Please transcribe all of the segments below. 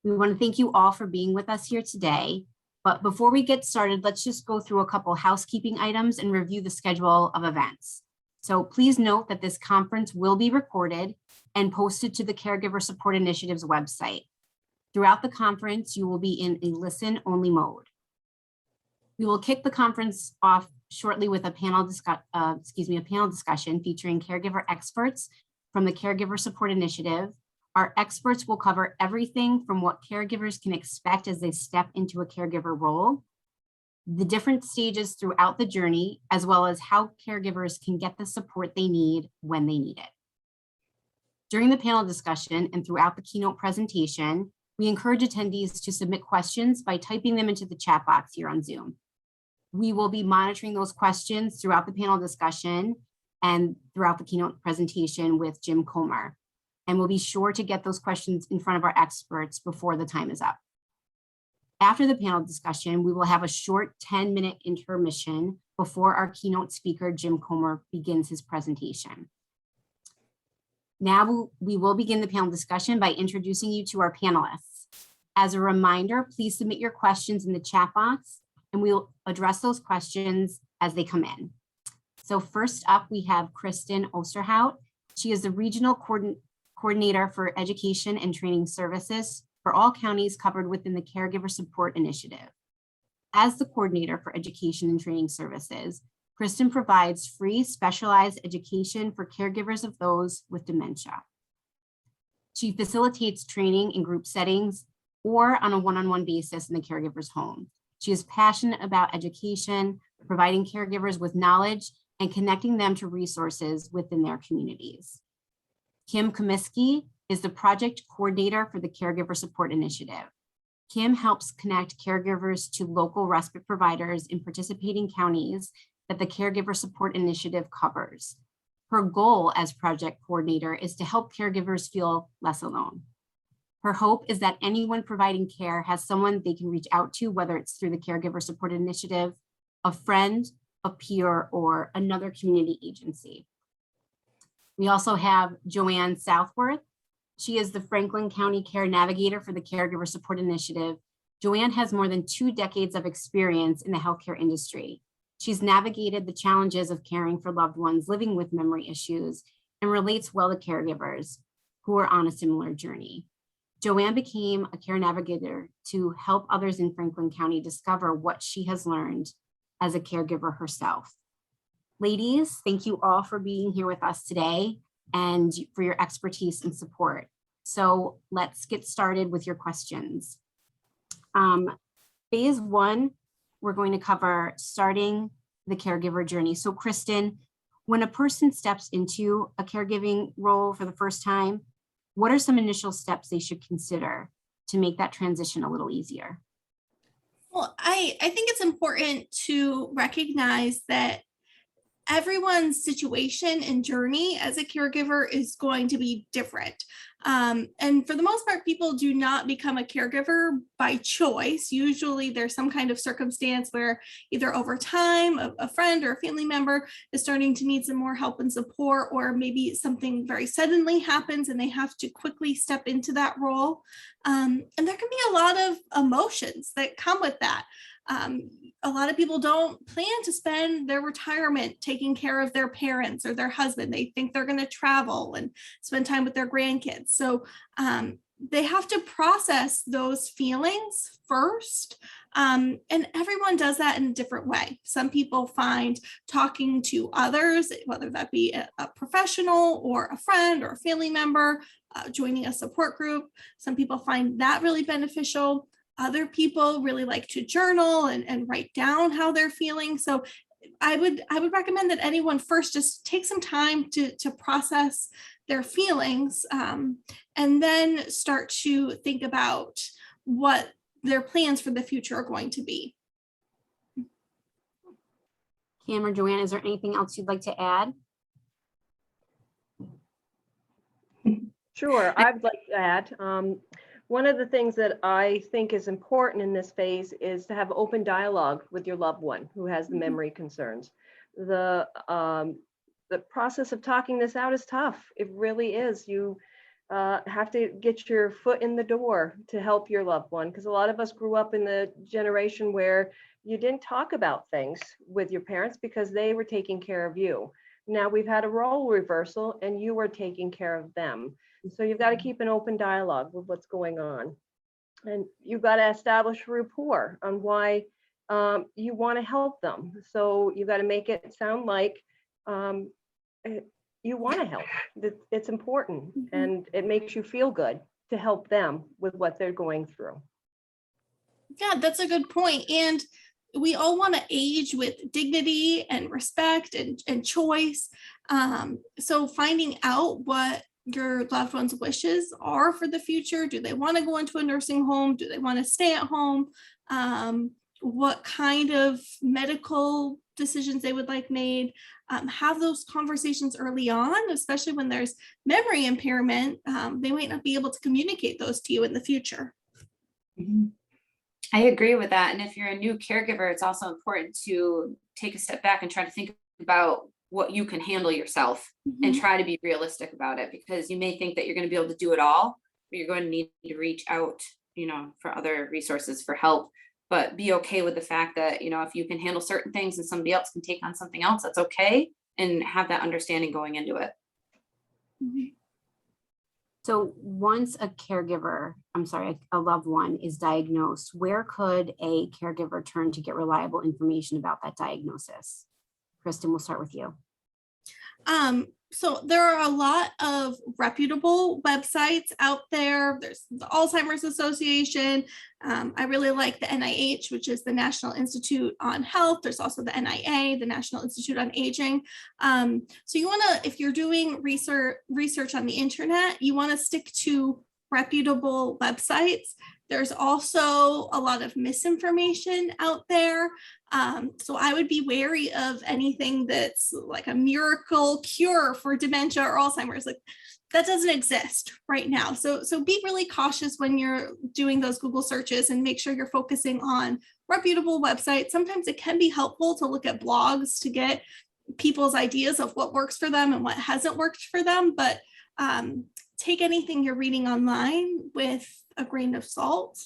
We want to thank you all for being with us here today. But before we get started, let's just go through a couple housekeeping items and review the schedule of events. So please note that this conference will be recorded and posted to the Caregiver Support Initiative's website. Throughout the conference, you will be in a listen-only mode. We will kick the conference off shortly with a panel discussion featuring caregiver experts from the Caregiver Support Initiative. Our experts will cover everything from what caregivers can expect as they step into a caregiver role, the different stages throughout the journey, as well as how caregivers can get the support they need when they need it. During the panel discussion and throughout the keynote presentation, we encourage attendees to submit questions by typing them into the chat box here on Zoom. We will be monitoring those questions throughout the panel discussion and throughout the keynote presentation with Jim Comer. And we'll be sure to get those questions in front of our experts before the time is up. After the panel discussion, we will have a short 10-minute intermission before our keynote speaker, Jim Comer, begins his presentation. Now we will begin the panel discussion by introducing you to our panelists. As a reminder, please submit your questions in the chat box and we'll address those questions as they come in. So first up, we have Kristen Osterhout. She is the Regional Coordinator for Education and Training Services for all counties covered within the Caregiver Support Initiative. As the Coordinator for Education and Training Services, Kristen provides free specialized education for caregivers of those with dementia. She facilitates training in group settings or on a one-on-one basis in the caregiver's home. She is passionate about education, providing caregivers with knowledge and connecting them to resources within their communities. Kim Comiskey is the project coordinator for the Caregiver Support Initiative. Kim helps connect caregivers to local respite providers in participating counties that the Caregiver Support Initiative covers. Her goal as project coordinator is to help caregivers feel less alone. Her hope is that anyone providing care has someone they can reach out to, whether it's through the Caregiver Support Initiative, a friend, a peer, or another community agency. We also have Joanne Southworth. She is the Franklin County Care Navigator for the Caregiver Support Initiative. Joanne has more than 2 decades of experience in the healthcare industry. She's navigated the challenges of caring for loved ones living with memory issues and relates well to caregivers who are on a similar journey. Joanne became a care navigator to help others in Franklin County discover what she has learned as a caregiver herself. Ladies, thank you all for being here with us today and for your expertise and support. So let's get started with your questions. Phase 1, we're going to cover starting the caregiver journey. So Kristen, when a person steps into a caregiving role for the first time, what are some initial steps they should consider to make that transition a little easier? Well, I think it's important to recognize that everyone's situation and journey as a caregiver is going to be different. And for the most part, people do not become a caregiver by choice. Usually there's some kind of circumstance where either over time, a friend or a family member is starting to need some more help and support, or maybe something very suddenly happens and they have to quickly step into that role. And there can be a lot of emotions that come with that. A lot of people don't plan to spend their retirement taking care of their parents or their husband. They think they're going to travel and spend time with their grandkids. So they have to process those feelings first. And everyone does that in a different way. Some people find talking to others, whether that be a professional or a friend or a family member, joining a support group. Some people find that really beneficial. Other people really like to journal and write down how they're feeling. So I would recommend that anyone first just take some time to process their feelings and then start to think about what their plans for the future are going to be. Cam or Joanne, is there anything else you'd like to add? Sure, I'd like to add. One of the things that I think is important in this phase is to have open dialogue with your loved one who has the memory concerns. The process of talking this out is tough. It really is. have to get your foot in the door to help your loved one, because a lot of us grew up in the generation where you didn't talk about things with your parents because they were taking care of you. Now we've had a role reversal and you are taking care of them. So you've got to keep an open dialogue with what's going on. And you've got to establish rapport on why you want to help them. So you've got to make it sound like you want to help. It's important, and it makes you feel good to help them with what they're going through. Yeah, that's a good point. And we all want to age with dignity and respect and choice. So finding out what your loved one's wishes are for the future. Do they want to go into a nursing home? Do they want to stay at home? What kind of medical decisions they would like made? Have those conversations early on, especially when there's memory impairment. They might not be able to communicate those to you in the future. Mm-hmm. I agree with that. And if you're a new caregiver, it's also important to take a step back and try to think about what you can handle yourself and try to be realistic about it, because you may think that you're going to be able to do it all, but you're going to need to reach out, for other resources for help, but be okay with the fact that, if you can handle certain things and somebody else can take on something else, that's okay. And have that understanding going into it. So once a loved one is diagnosed, where could a caregiver turn to get reliable information about that diagnosis? Kristen, we'll start with you. So there are a lot of reputable websites out there. There's the Alzheimer's Association. I really like the NIH, which is the National Institute on Health. There's also the NIA, the National Institute on Aging. So you want to, if you're doing research on the internet, you want to stick to reputable websites. There's also a lot of misinformation out there. So I would be wary of anything that's like a miracle cure for dementia or Alzheimer's. Like, that doesn't exist right now. So be really cautious when you're doing those Google searches and make sure you're focusing on reputable websites. Sometimes it can be helpful to look at blogs to get people's ideas of what works for them and what hasn't worked for them. But take anything you're reading online with a grain of salt.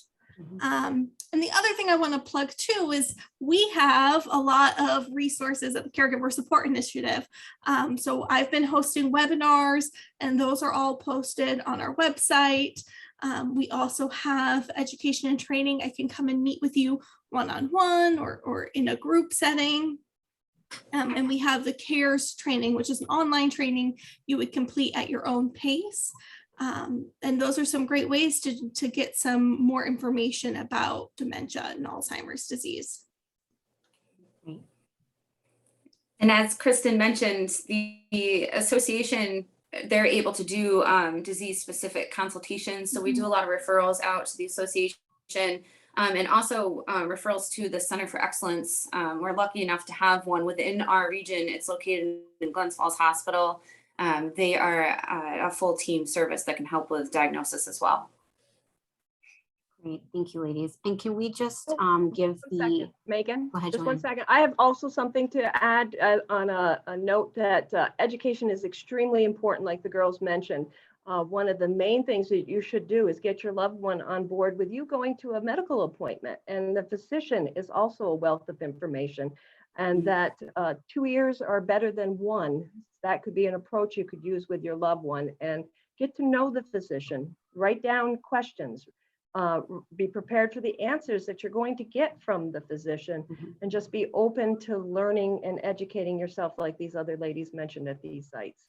And the other thing I want to plug too is we have a lot of resources at the Caregiver Support Initiative. So I've been hosting webinars, and those are all posted on our website. We also have education and training. I can come and meet with you one-on-one or in a group setting. And we have the CARES training, which is an online training you would complete at your own pace. And those are some great ways to get some more information about dementia and Alzheimer's disease. And as Kristen mentioned, the association, they're able to do disease-specific consultations. So we do a lot of referrals out to the association. And also referrals to the Center for Excellence. We're lucky enough to have one within our region. It's located in Glens Falls Hospital. They are a full team service that can help with diagnosis as well. Great, thank you, ladies. And can we just give Megan, go ahead, just Joanne. 1 second. I have also something to add on a note that education is extremely important, like the girls mentioned. One of the main things that you should do is get your loved one on board with you going to a medical appointment. And the physician is also a wealth of information, and that 2 ears are better than one. That could be an approach you could use with your loved one, and get to know the physician, write down questions, be prepared for the answers that you're going to get from the physician, and just be open to learning and educating yourself like these other ladies mentioned at these sites.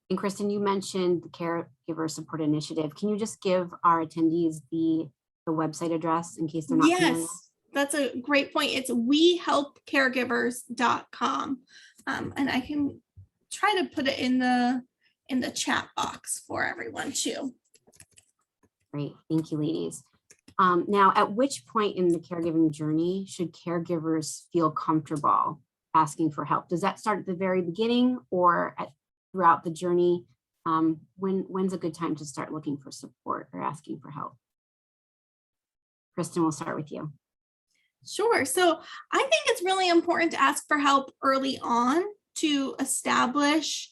And Kristen, you mentioned the Caregiver Support Initiative. Can you just give our attendees the website address in case they're not familiar? Yes, that's a great point. It's wehelpcaregivers.com. And I can try to put it in the chat box for everyone too. Great, thank you, ladies. Now, at which point in the caregiving journey should caregivers feel comfortable asking for help? Does that start at the very beginning or throughout the journey? When's a good time to start looking for support or asking for help? Kristen, we'll start with you. Sure. So I think it's really important to ask for help early on to establish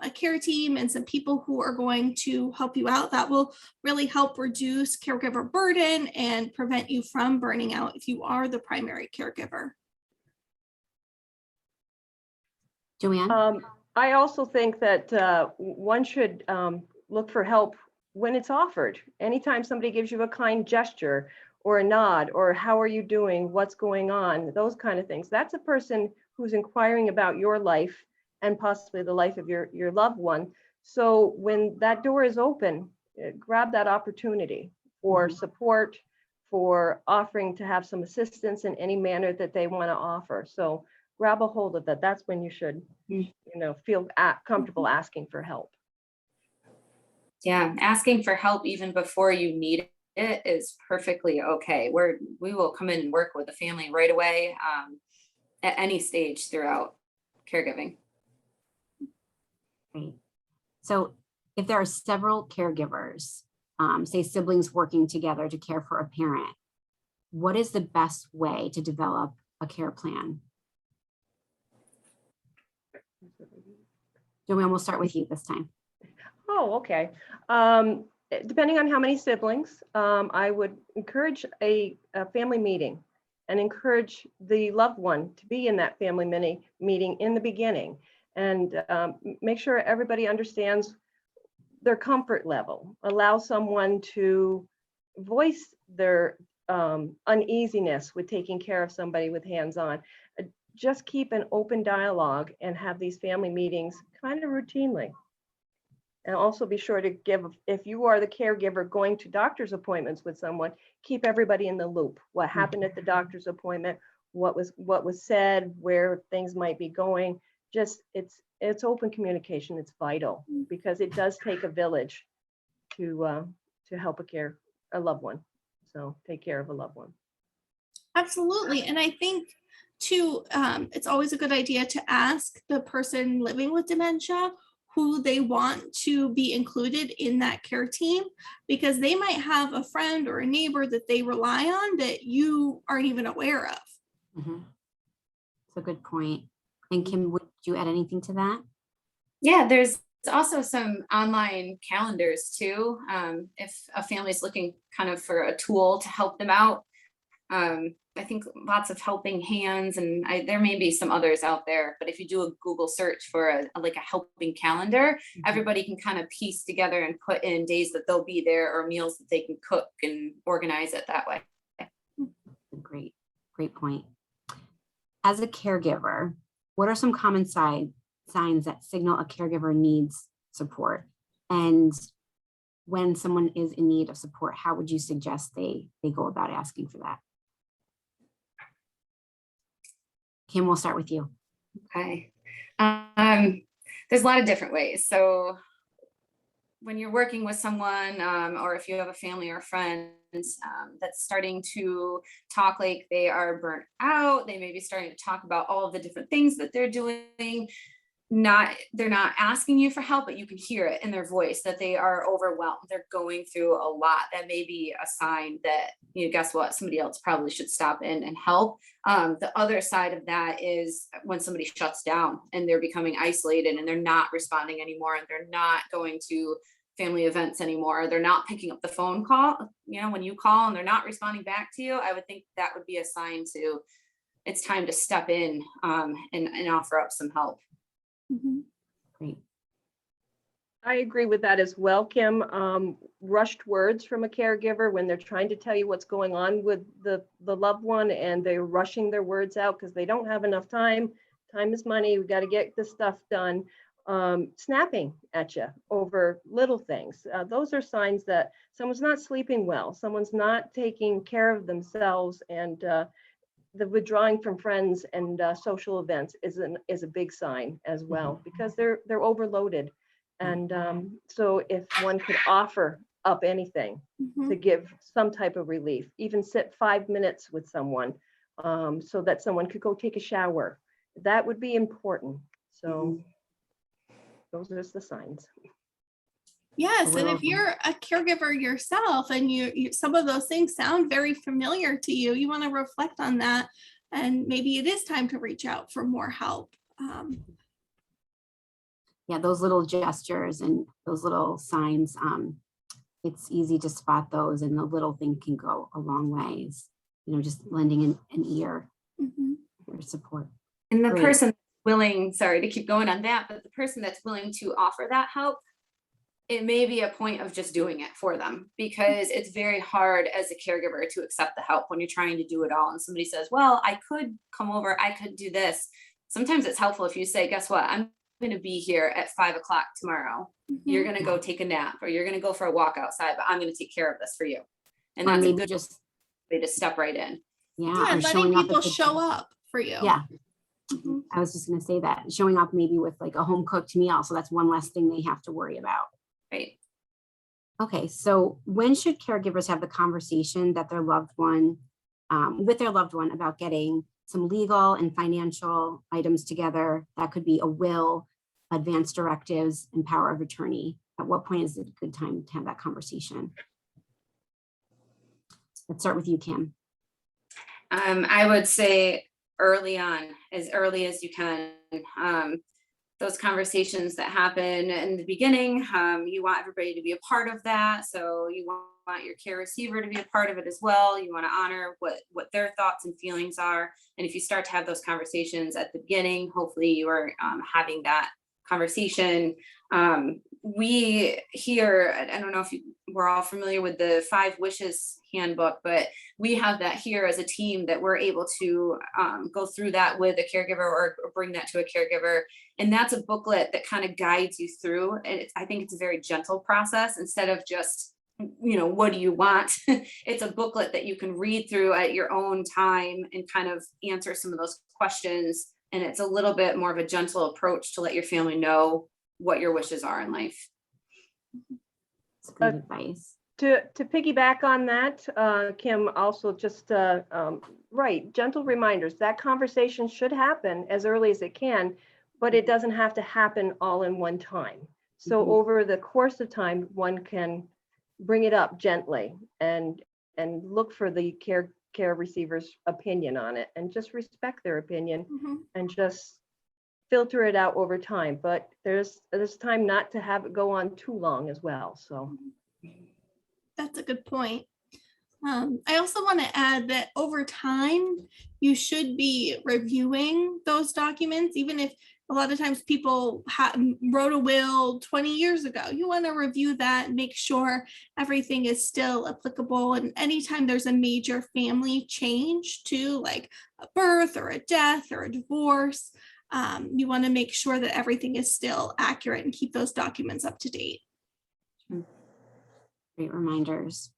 a care team and some people who are going to help you out, that will really help reduce caregiver burden and prevent you from burning out if you are the primary caregiver. Joanne? I also think that one should look for help when it's offered. Anytime somebody gives you a kind gesture or a nod, or how are you doing, what's going on, those kind of things. That's a person who's inquiring about your life and possibly the life of your loved one. So when that door is open, grab that opportunity for support, for offering to have some assistance in any manner that they want to offer. So grab a hold of that. That's when you should, feel comfortable asking for help. Yeah, asking for help even before you need it is perfectly okay. We will come in and work with the family right away, at any stage throughout caregiving. Great. So if there are several caregivers, say siblings working together to care for a parent, what is the best way to develop a care plan? Joanne, we'll start with you this time. Oh, okay. Depending on how many siblings, I would encourage a family meeting and encourage the loved one to be in that family meeting in the beginning, and make sure everybody understands their comfort level. Allow someone to voice their uneasiness with taking care of somebody with hands-on. Just keep an open dialogue and have these family meetings kind of routinely. And also be sure to give, if you are the caregiver going to doctor's appointments with someone, keep everybody in the loop. What happened at the doctor's appointment, what was said, where things might be going. Just it's open communication. It's vital, because it does take a village to help a loved one. So take care of a loved one. Absolutely. And I think too, it's always a good idea to ask the person living with dementia who they want to be included in that care team, because they might have a friend or a neighbor that they rely on that you aren't even aware of. That's a good point. And Kim, would you add anything to that? Yeah, there's also some online calendars too. If a family is looking kind of for a tool to help them out, I think lots of helping hands, and there may be some others out there, but if you do a Google search for a helping calendar, everybody can kind of piece together and put in days that they'll be there or meals that they can cook and organize it that way. Great point. As a caregiver, what are some common signs that signal a caregiver needs support? And when someone is in need of support, how would you suggest they go about asking for that? Kim, we'll start with you. Okay. There's a lot of different ways. So when you're working with someone, or if you have a family or friends that's starting to talk like they are burnt out, they may be starting to talk about all of the different things that they're doing. They're not asking you for help, but you can hear it in their voice that they are overwhelmed. They're going through a lot. That may be a sign that, guess what? Somebody else probably should stop in and help. The other side of that is when somebody shuts down and they're becoming isolated and they're not responding anymore, and they're not going to family events anymore. They're not picking up the phone call. When you call and they're not responding back to you, I would think that would be a sign to, it's time to step in and offer up some help. Great. I agree with that as well, Kim. Rushed words from a caregiver when they're trying to tell you what's going on with the loved one, and they're rushing their words out because they don't have enough time. Time is money. We got to get this stuff done. Snapping at you over little things. Those are signs that someone's not sleeping well. Someone's not taking care of themselves, and the withdrawing from friends and social events is a big sign as well, because they're overloaded. And so if one could offer up anything to give some type of relief, even sit 5 minutes with someone, so that someone could go take a shower, that would be important. So those are the signs. Yes, and if you're a caregiver yourself and you some of those things sound very familiar to you, you want to reflect on that, and maybe it is time to reach out for more help. Yeah, those little gestures and those little signs, it's easy to spot those, and the little thing can go a long ways. Just lending an ear Mhm. or support. And the Great. person willing, sorry to keep going on that, but the person that's willing to offer that help, it may be a point of just doing it for them, because it's very hard as a caregiver to accept the help when you're trying to do it all. And somebody says, well, I could come over, I could do this. Sometimes it's helpful if you say, guess what? I'm going to be here at 5 o'clock tomorrow. You're Mhm. going to go take a nap, or you're going to go for a walk outside, but I'm going to take care of this for you. And Or that's a maybe good just, way to step right in. yeah, Yeah, or letting showing up people at the show up for you. Yeah, Mhm. I was just going to say that, showing up maybe with like a home cooked meal. So that's one less thing they have to worry about. Right. Okay, so when should caregivers have the conversation that their loved one, with their loved one, about getting some legal and financial items together? That could be a will, advance directives, and power of attorney. At what point is it a good time to have that conversation? Let's start with you, Kim. I would say early on, as early as you can. Those conversations that happen in the beginning, you want everybody to be a part of that. So you want your care receiver to be a part of it as well. You want to honor what their thoughts and feelings are. And if you start to have those conversations at the beginning, hopefully you are having that conversation. We here, I don't know if we're all familiar with the 5 Wishes handbook, but we have that here as a team that we're able to go through that with a caregiver, or bring that to a caregiver. And that's a booklet that kind of guides you through. And I think it's a very gentle process, instead of just, what do you want? It's a booklet that you can read through at your own time and kind of answer some of those questions. And it's a little bit more of a gentle approach to let your family know what your wishes are in life. It's good advice. To piggyback on that, Kim, also just right, gentle reminders. That conversation should happen as early as it can, but it doesn't have to happen all in one time. So over the course of time, one can bring it up gently and look for the care receiver's opinion on it, and just respect their opinion, and just filter it out over time. But there's time not to have it go on too long as well. So. That's a good point. I also want to add that over time, you should be reviewing those documents, even if a lot of times people wrote a will 20 years ago. You want to review that and make sure everything is still applicable. And anytime there's a major family change too, like a birth or a death or a divorce, you want to make sure that everything is still accurate and keep those documents up to date. Great reminders.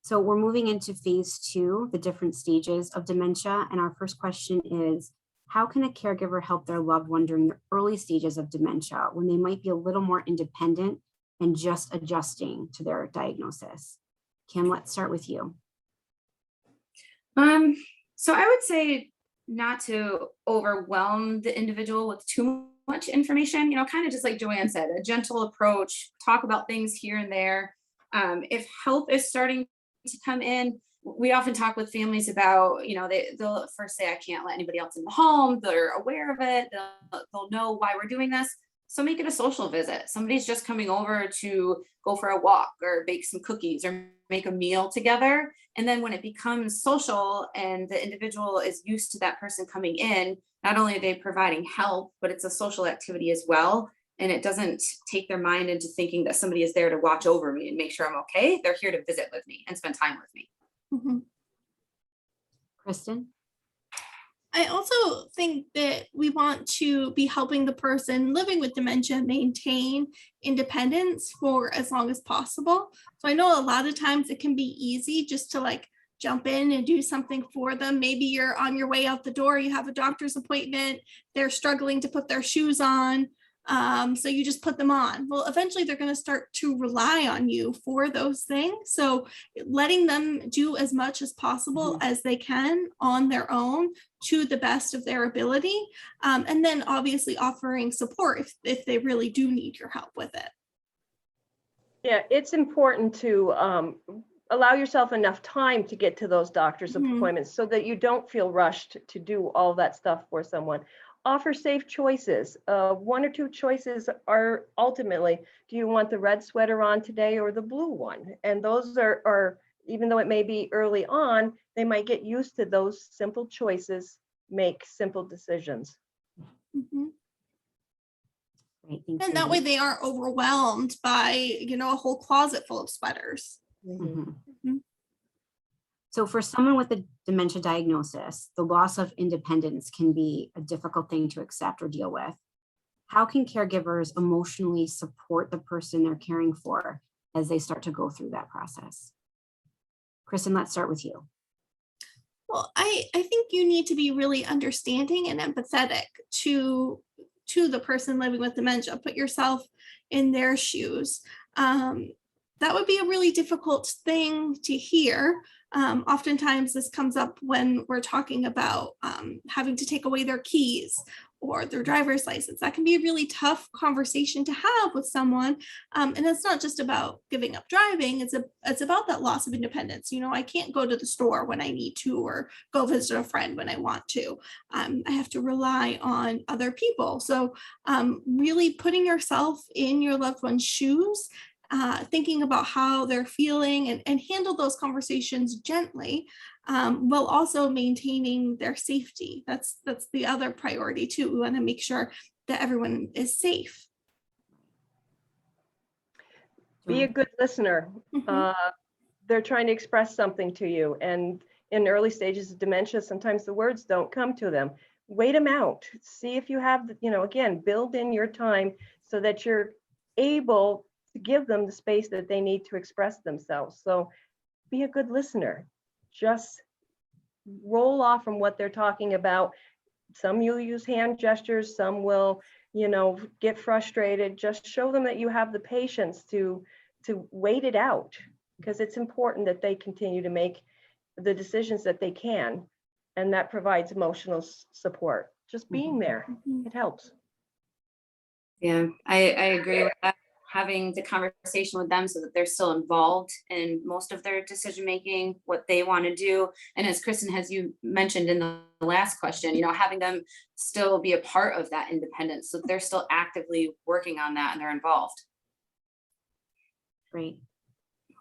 So we're moving into phase 2, the different stages of dementia. And our first question is, how can a caregiver help their loved one during the early stages of dementia, when they might be a little more independent and just adjusting to their diagnosis? Kim, let's start with you. So I would say not to overwhelm the individual with too much information, kind of just like Joanne said, a gentle approach, talk about things here and there. If help is starting to come in, we often talk with families about, they'll first say, I can't let anybody else in the home. They're aware of it. They'll know why we're doing this. So make it a social visit. Somebody's just coming over to go for a walk or bake some cookies or make a meal together. And then when it becomes social and the individual is used to that person coming in, not only are they providing help, but it's a social activity as well. And it doesn't take their mind into thinking that somebody is there to watch over me and make sure I'm okay. They're here to visit with me and spend time with me. Kristen? I also think that we want to be helping the person living with dementia maintain independence for as long as possible. So I know a lot of times it can be easy just to jump in and do something for them. Maybe you're on your way out the door, you have a doctor's appointment, they're struggling to put their shoes on. So you just put them on. Well, eventually they're going to start to rely on you for those things. So letting them do as much as possible as they can on their own to the best of their ability. And then obviously offering support if they really do need your help with it. Yeah, it's important to allow yourself enough time to get to those doctor's appointments so that you don't feel rushed to do all that stuff for someone. offer safe choices. One or two choices are ultimately, do you want the red sweater on today or the blue one? And those are even though it may be early on, they might get used to those simple choices, make simple decisions. Mhm. Great, thanks. And that way they aren't overwhelmed by, a whole closet full of sweaters. Mhm. Mhm. So for someone with a dementia diagnosis, the loss of independence can be a difficult thing to accept or deal with. How can caregivers emotionally support the person they're caring for as they start to go through that process? Kristen, let's start with you. Well, I think you need to be really understanding and empathetic to the person living with dementia. Put yourself in their shoes. That would be a really difficult thing to hear. Oftentimes, this comes up when we're talking about having to take away their keys or their driver's license. That can be a really tough conversation to have with someone. And it's not just about giving up driving. It's about that loss of independence. I can't go to the store when I need to or go visit a friend when I want to. I have to rely on other people. So really putting yourself in your loved one's shoes, thinking about how they're feeling and handle those conversations gently, while also maintaining their safety. That's the other priority too. We want to make sure that everyone is safe. Be a good listener. Mhm. They're trying to express something to you. And in early stages of dementia, sometimes the words don't come to them. Wait them out. See if you have, again, build in your time so that you're able to give them the space that they need to express themselves. So be a good listener. Just roll off from what they're talking about. Some you'll use hand gestures, some will, get frustrated. Just show them that you have the patience to wait it out, because it's important that they continue to make the decisions that they can, and that provides emotional support. Just being there, Mhm. it helps. Yeah, I agree with that. Having the conversation with them so that they're still involved in most of their decision making, what they want to do. And as Kristen has you mentioned in the last question, having them still be a part of that independence, so they're still actively working on that and they're involved. Great.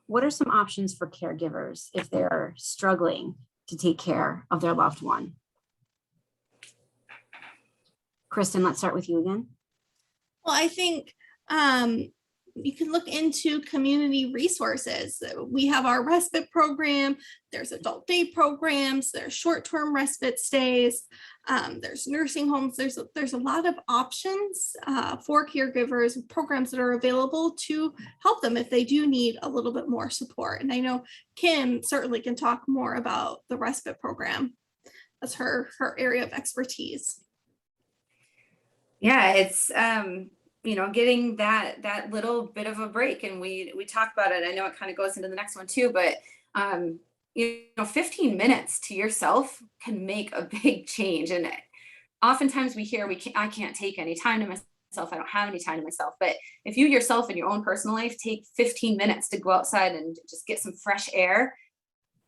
What are some options for caregivers if they're struggling to take care of their loved one? Kristen, let's start with you again. Well, I think you can look into community resources. We have our respite program, there's adult day programs, there's short-term respite stays, there's nursing homes. There's a lot of options for caregivers, programs that are available to help them if they do need a little bit more support. And I know Kim certainly can talk more about the respite program. That's her area of expertise. Yeah, it's getting that little bit of a break, and we talk about it. I know it kind of goes into the next one too, but 15 minutes to yourself can make a big change. And oftentimes we hear I can't take any time to myself, I don't have any time to myself. But if you yourself in your own personal life take 15 minutes to go outside and just get some fresh air,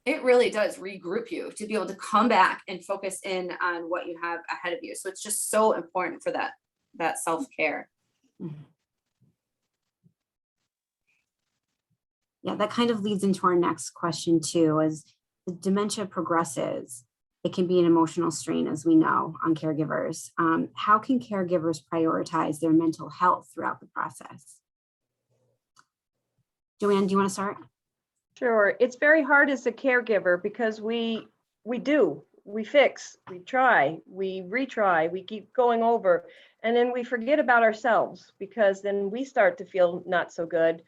it really does regroup you to be able to come back and focus in on what you have ahead of you. So it's just so important for that self-care. Yeah, that kind of leads into our next question too. As the dementia progresses, it can be an emotional strain, as we know, on caregivers. How can caregivers prioritize their mental health throughout the process? Joanne, do you want to start? Sure. It's very hard as a caregiver because we fix, we try, we retry, we keep going over, and then we forget about ourselves, because then we start to feel not so good.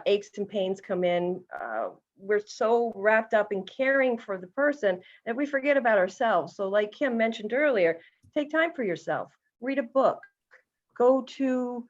Aches and pains come in. We're so wrapped up in caring for the person that we forget about ourselves. So like Kim mentioned earlier, take time for yourself, read a book, go to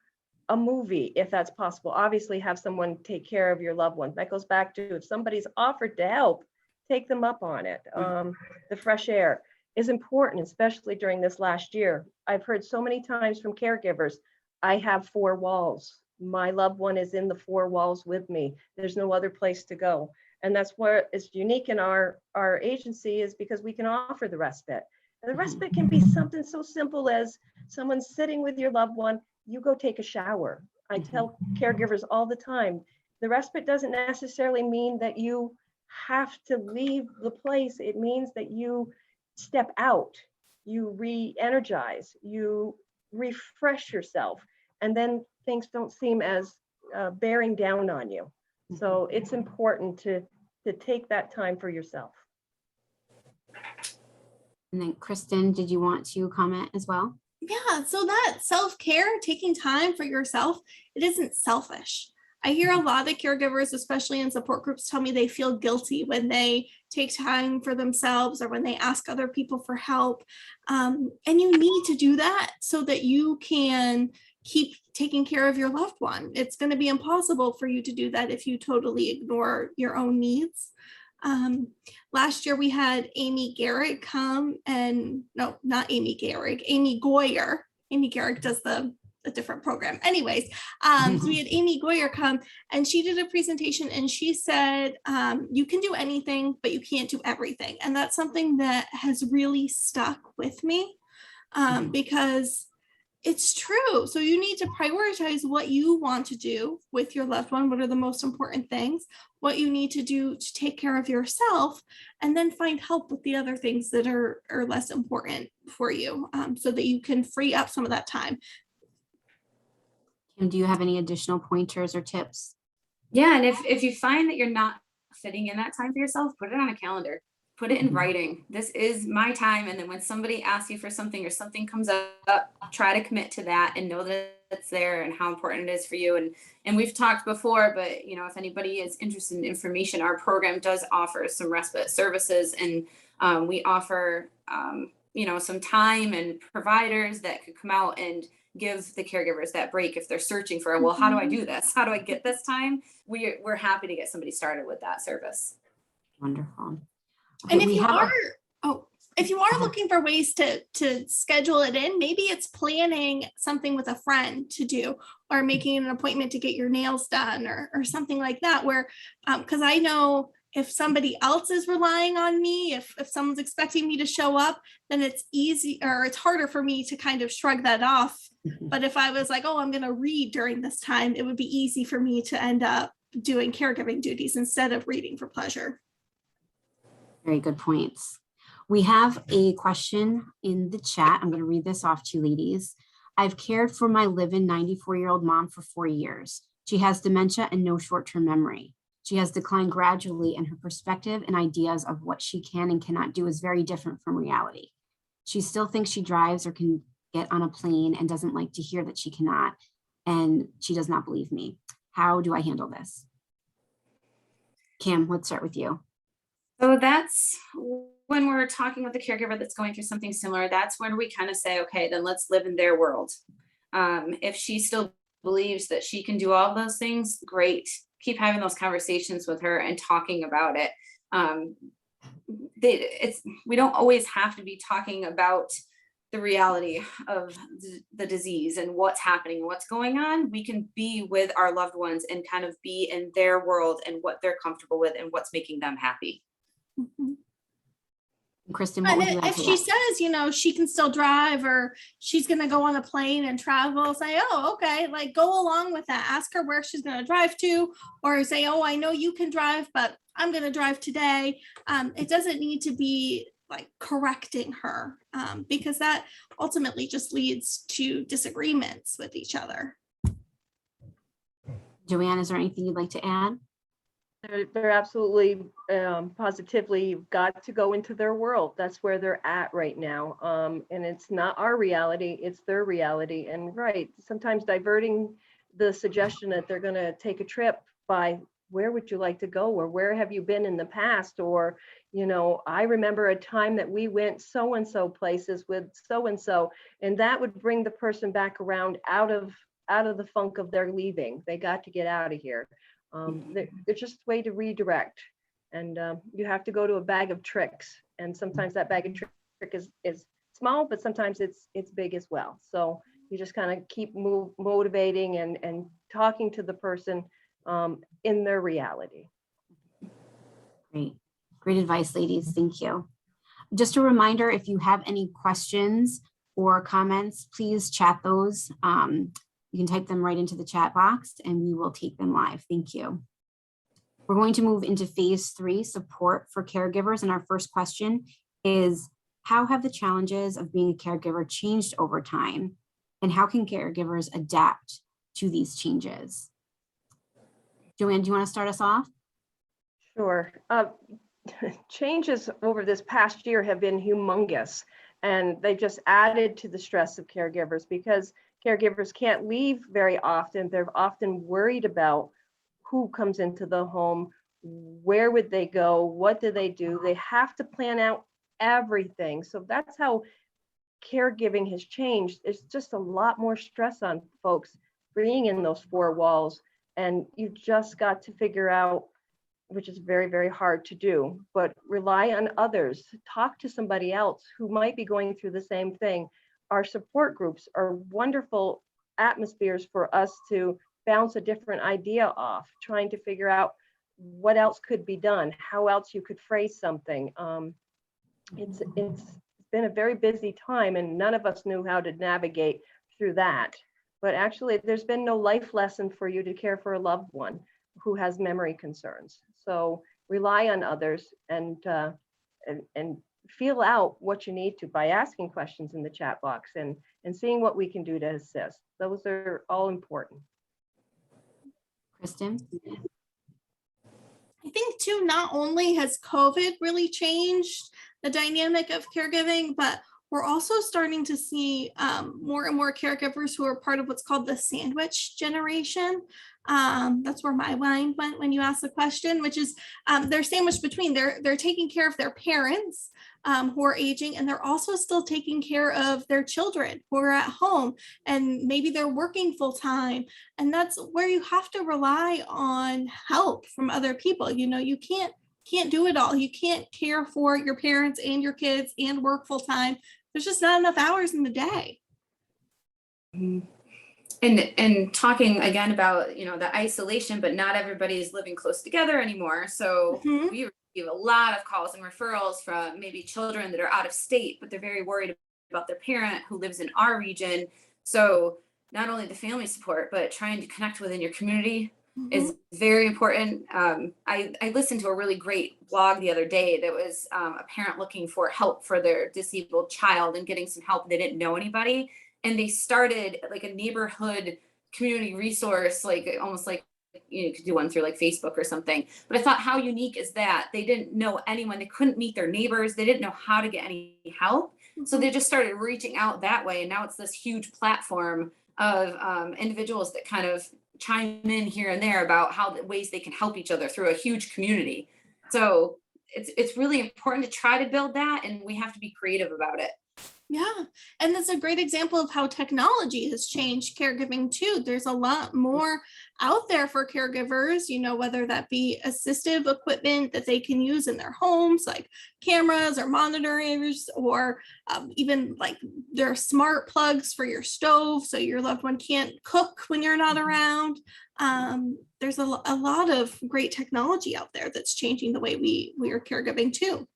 a movie if that's possible. Obviously have someone take care of your loved one. That goes back to, if somebody's offered to help, take them up on it. The fresh air is important, especially during this last year. I've heard so many times from caregivers, I have 4 walls. My loved one is in the 4 walls with me. There's no other place to go. And that's where it's unique in our agency, is because we can offer the respite. And the respite can be something so simple as someone sitting with your loved one, you go take a shower. I tell caregivers all the time, the respite doesn't necessarily mean that you have to leave the place. It means that you step out, you re-energize, you refresh yourself, and then things don't seem as bearing down on you. So it's important to take that time for yourself. And then Kristen, did you want to comment as well? Yeah, so that self-care, taking time for yourself, it isn't selfish. I hear a lot of caregivers, especially in support groups, tell me they feel guilty when they take time for themselves or when they ask other people for help. And you need to do that so that you can keep taking care of your loved one. It's going to be impossible for you to do that if you totally ignore your own needs. Last year we had Amy Garrett come and no, not Amy Garrett, Amy Goyer. Amy Garrett does a different program. Anyways, so we had Amy Goyer come and she did a presentation and she said, you can do anything, but you can't do everything. And that's something that has really stuck with me because it's true. So you need to prioritize what you want to do with your loved one. What are the most important things? What you need to do to take care of yourself, and then find help with the other things that are less important for you, so that you can free up some of that time. Kim, do you have any additional pointers or tips? Yeah, and if you find that you're not fitting in that time for yourself, put it on a calendar. Put it in writing. This is my time. And then when somebody asks you for something or something comes up, try to commit to that and know that it's there and how important it is for you. And we've talked before, but you know, if anybody is interested in information, our program does offer some respite services, and we offer you know, some time and providers that could come out and give the caregivers that break if they're searching for, well, how do I do this? How do I get this time? We're happy to get somebody started with that service. Wonderful. Okay, And if you are looking for ways to schedule it in, maybe it's planning something with a friend to do, or making an appointment to get your nails done, or something like that, where because I know if somebody else is relying on me, if someone's expecting me to show up, then it's easy, or it's harder for me to kind of shrug that off. But if I was like, oh, I'm going to read during this time, it would be easy for me to end up doing caregiving duties instead of reading for pleasure. Very good points. We have a question in the chat. I'm going to read this off to you, ladies. I've cared for my live-in 94-year-old mom for 4 years. She has dementia and no short-term memory. She has declined gradually, and her perspective and ideas of what she can and cannot do is very different from reality. She still thinks she drives or can get on a plane and doesn't like to hear that she cannot, and she does not believe me. How do I handle this? Kim, let's start with you. So that's when we're talking with a caregiver that's going through something similar, that's when we kind of say, okay, then let's live in their world. If she still believes that she can do all of those things, great. Keep having those conversations with her and talking about it. We don't always have to be talking about the reality of the disease and what's happening and what's going on. We can be with our loved ones and kind of be in their world and what they're comfortable with and what's making them happy. Mm-hmm. Kristen, what would you add if to she that? says, you know, she can still drive, or she's going to go on a plane and travel, say, oh, okay, like go along with that. Ask her where she's going to drive to, or say, oh, I know you can drive, but I'm going to drive today. It doesn't need to be like correcting her, because that ultimately just leads to disagreements with each other. Joanne, is there anything you'd like to add? They're absolutely positively, you've got to go into their world. That's where they're at right now. And it's not our reality, it's their reality. And right, sometimes diverting the suggestion that they're going to take a trip by, where would you like to go, or where have you been in the past, or, you know, I remember a time that we went so-and-so places with so-and-so, and that would bring the person back around out of the funk of their leaving. They got to get out of here. They're just a way to redirect, and you have to go to a bag of tricks, and sometimes that bag of trick is small, but sometimes it's big as well. So you just kind of keep motivating and talking to the person in their reality. Great advice, ladies. Thank you. Just a reminder, if you have any questions or comments, please chat those. You can type them right into the chat box and we will take them live. Thank you. We're going to move into phase 3, support for caregivers. And our first question is, how have the challenges of being a caregiver changed over time? And how can caregivers adapt to these changes? Joanne, do you want to start us off? Sure. Changes over this past year have been humongous, and they just added to the stress of caregivers because caregivers can't leave very often. They're often worried about who comes into the home, where would they go, what do they do? They have to plan out everything. So that's how caregiving has changed. It's just a lot more stress on folks being in those 4 walls, and you just got to figure out, which is very, very hard to do, but rely on others. Talk to somebody else who might be going through the same thing. Our support groups are wonderful atmospheres for us to bounce a different idea off, trying to figure out what else could be done, how else you could phrase something. It's been a very busy time, and none of us knew how to navigate through that. But actually, there's been no life lesson for you to care for a loved one who has memory concerns. So rely on others and feel out what you need to by asking questions in the chat box and seeing what we can do to assist. Those are all important. Kristen? I think too, not only has COVID really changed the dynamic of caregiving, but we're also starting to see more and more caregivers who are part of what's called the sandwich generation. That's where my mind went when you asked the question, which is they're sandwiched between, they're taking care of their parents who are aging, and they're also still taking care of their children who are at home, and maybe they're working full time. And that's where you have to rely on help from other people. You know, you can't do it all. You can't care for your parents and your kids and work full time. There's just not enough hours in the day. And talking again about, you know, the isolation, but not everybody is living close together anymore. So we receive a lot of calls and referrals from maybe children that are out of state, but they're very worried about their parent who lives in our region. So not only the family support, but trying to connect within your community is very important. I listened to a really great blog the other day that was a parent looking for help for their disabled child and getting some help. They didn't know anybody. And they started like a neighborhood community resource, like almost like, you could do one through like Facebook or something. But I thought, how unique is that? They didn't know anyone. They couldn't meet their neighbors. They didn't know how to get any help. So they just started reaching out that way. And now it's this huge platform of individuals that kind of chime in here and there about how the ways they can help each other through a huge community. So it's really important to try to build that, and we have to be creative about it. Yeah, and that's a great example of how technology has changed caregiving too. There's a lot more out there for caregivers, you know, whether that be assistive equipment that they can use in their homes, like cameras or monitors, or even like their smart plugs for your stove so your loved one can't cook when you're not around. There's a lot of great technology out there that's changing the way we are caregiving too.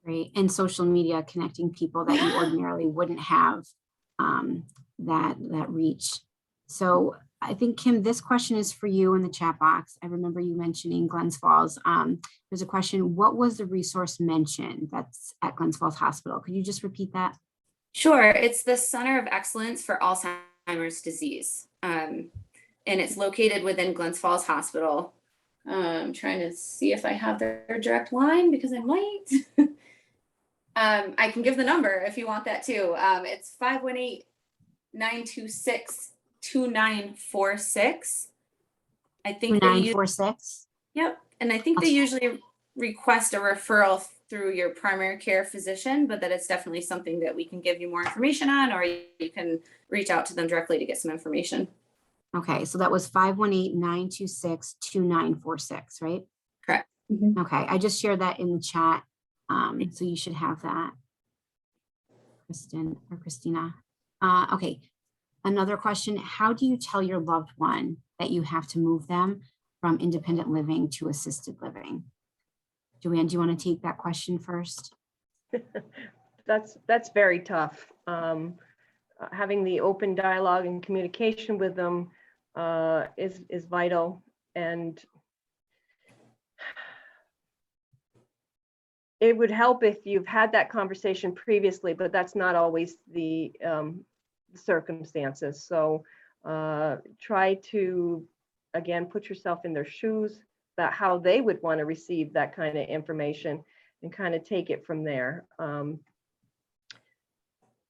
Great. And social media connecting people that you ordinarily wouldn't have that reach. So I think, Kim, this question is for you in the chat box. I remember you mentioning Glens Falls. There's a question, what was the resource mentioned that's at Glens Falls Hospital? Could you just repeat that? Sure. It's the Center of Excellence for Alzheimer's Disease. And it's located within Glens Falls Hospital. I'm trying to see if I have their direct line because I might. I can give the number if you want that too. It's 518-926-2946. I think 2946. Yep. And I think they usually request a referral through your primary care physician, but that it's definitely something that we can give you more information on, or you can reach out to them directly to get some information. Okay, so that was 518-926-2946, right? Correct. Okay, I just shared that in the chat. So you should have that, Kristen or Christina. Okay, another question. How do you tell your loved one that you have to move them from independent living to assisted living? Joanne, do you want to take that question first? that's very tough. Having the open dialogue and communication with them is vital, and it would help if you've had that conversation previously, but that's not always the circumstances. So try to, again, put yourself in their shoes, about how they would want to receive that kind of information, and kind of take it from there.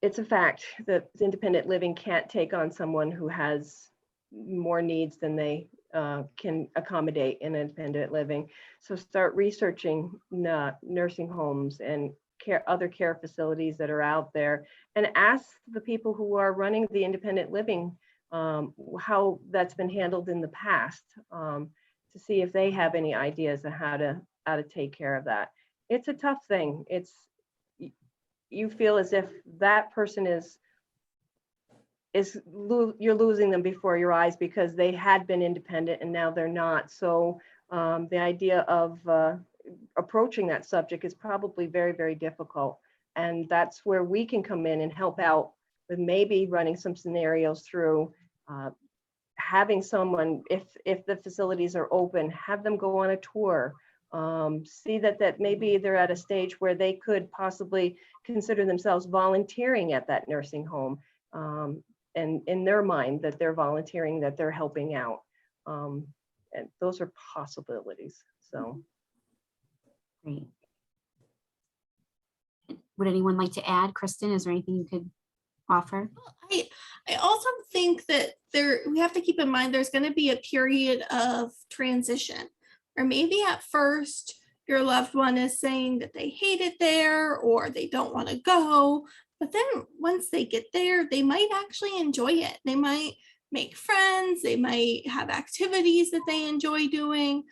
It's a fact that independent living can't take on someone who has more needs than they can accommodate in independent living. So start researching nursing homes and other care facilities that are out there, and ask the people who are running the independent living how that's been handled in the past, to see if they have any ideas on how to take care of that. It's a tough thing. You feel as if that person you're losing them before your eyes, because they had been independent and now they're not. So the idea of approaching that subject is probably very, very difficult. And that's where we can come in and help out with maybe running some scenarios through, having someone, if the facilities are open, have them go on a tour. See that maybe they're at a stage where they could possibly consider themselves volunteering at that nursing home, and in their mind that they're volunteering, that they're helping out, and those are possibilities. So Great. Would anyone like to add? Kristen, is there anything you could offer? I also think that we have to keep in mind there's going to be a period of transition, or maybe at first your loved one is saying that they hate it there or they don't want to go, but then once they get there, they might actually enjoy it. They might make friends, they might have activities that they enjoy doing.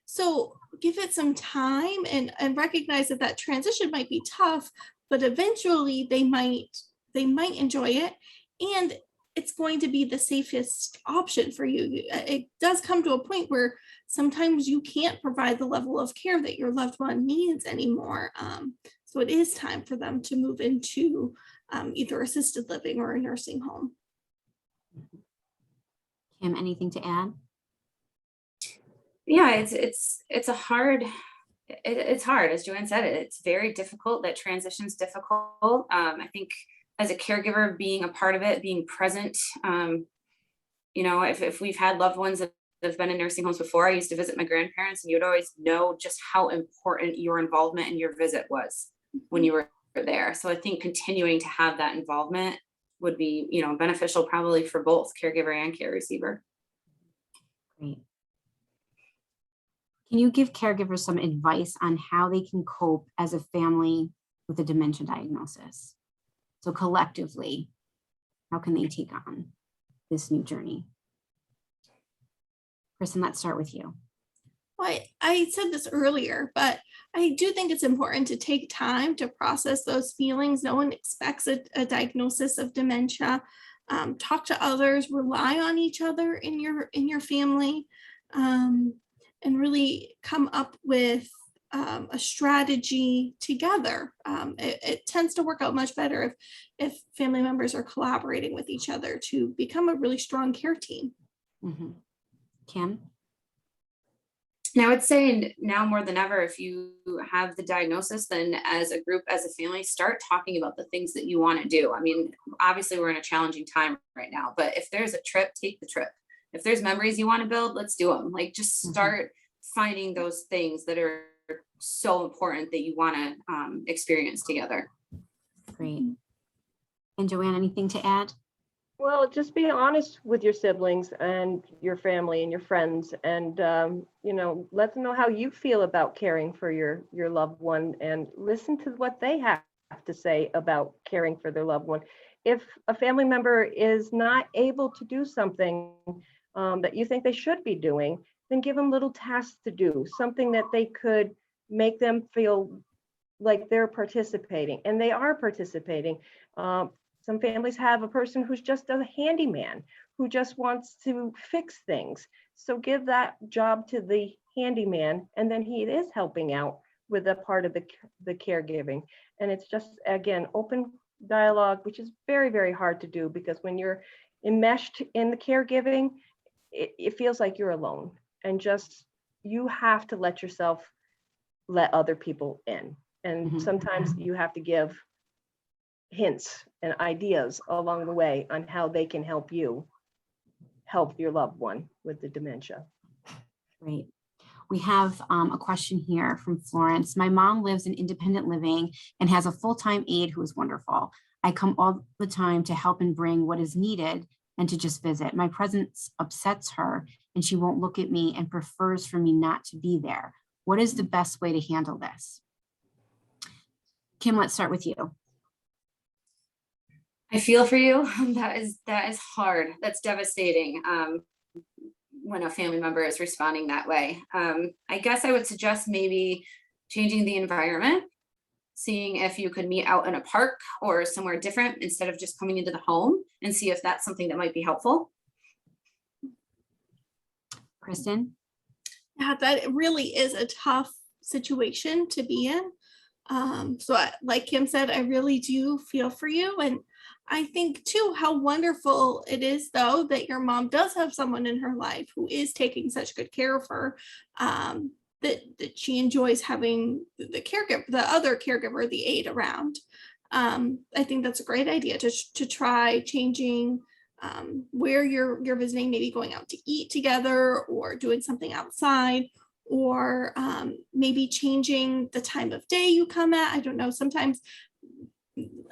So give it some time, and recognize that transition might be tough, but eventually they might enjoy it, and it's going to be the safest option for you. It does come to a point where sometimes you can't provide the level of care that your loved one needs anymore. So it is time for them to move into either assisted living or a nursing home. Kim, anything to add? Yeah, it's hard, as Joanne said. It's very difficult. That transition's difficult. I think as a caregiver, being a part of it, being present, if we've had loved ones that have been in nursing homes before, I used to visit my grandparents, and you'd always know just how important your involvement in your visit was when you were there. So I think continuing to have that involvement would be, beneficial probably for both caregiver and care receiver. Great. Can you give caregivers some advice on how they can cope as a family with a dementia diagnosis? So collectively, how can they take on this new journey? Kristen, let's start with you. Well, I said this earlier, but I do think it's important to take time to process those feelings. No one expects a diagnosis of dementia. Talk to others, rely on each other in your family, and really come up with a strategy together. It tends to work out much better if family members are collaborating with each other to become a really strong care team. Mm-hmm. Kim? Now, I would say now more than ever, if you have the diagnosis, then as a group, as a family, start talking about the things that you want to do. I mean, obviously we're in a challenging time right now, but if there's a trip, take the trip. If there's memories you want to build, let's do them. Like, just start finding those things that are so important that you want to experience together. Great. And Joanne, anything to add? Well, just be honest with your siblings and your family and your friends, and let them know how you feel about caring for your loved one, and listen to what they have to say about caring for their loved one. If a family member is not able to do something that you think they should be doing, then give them little tasks to do, something that they could make them feel like they're participating, and they are participating. Some families have a person who's just a handyman, who just wants to fix things. So give that job to the handyman, and then he is helping out with a part of the caregiving. And it's just, again, open dialogue, which is very, very hard to do, because when you're enmeshed in the caregiving, it feels like you're alone, and just, you have to let yourself let other people in. And sometimes you have to give hints and ideas along the way on how they can help you help your loved one with the dementia. Great. We have a question here from Florence. My mom lives in independent living and has a full-time aide who is wonderful. I come all the time to help and bring what is needed and to just visit. My presence upsets her and she won't look at me and prefers for me not to be there. What is the best way to handle this? Kim, let's start with you. I feel for you. That is hard. That's devastating. When a family member is responding that way. I guess I would suggest maybe changing the environment, seeing if you could meet out in a park or somewhere different instead of just coming into the home, and see if that's something that might be helpful. Kristen? Yeah, that really is a tough situation to be in. Like Kim said, I really do feel for you. And I think too, how wonderful it is though, that your mom does have someone in her life who is taking such good care of her, that she enjoys having the caregiver, the other caregiver, the aide around. I think that's a great idea to try changing where you're visiting, maybe going out to eat together or doing something outside, or maybe changing the time of day you come at. I don't know, sometimes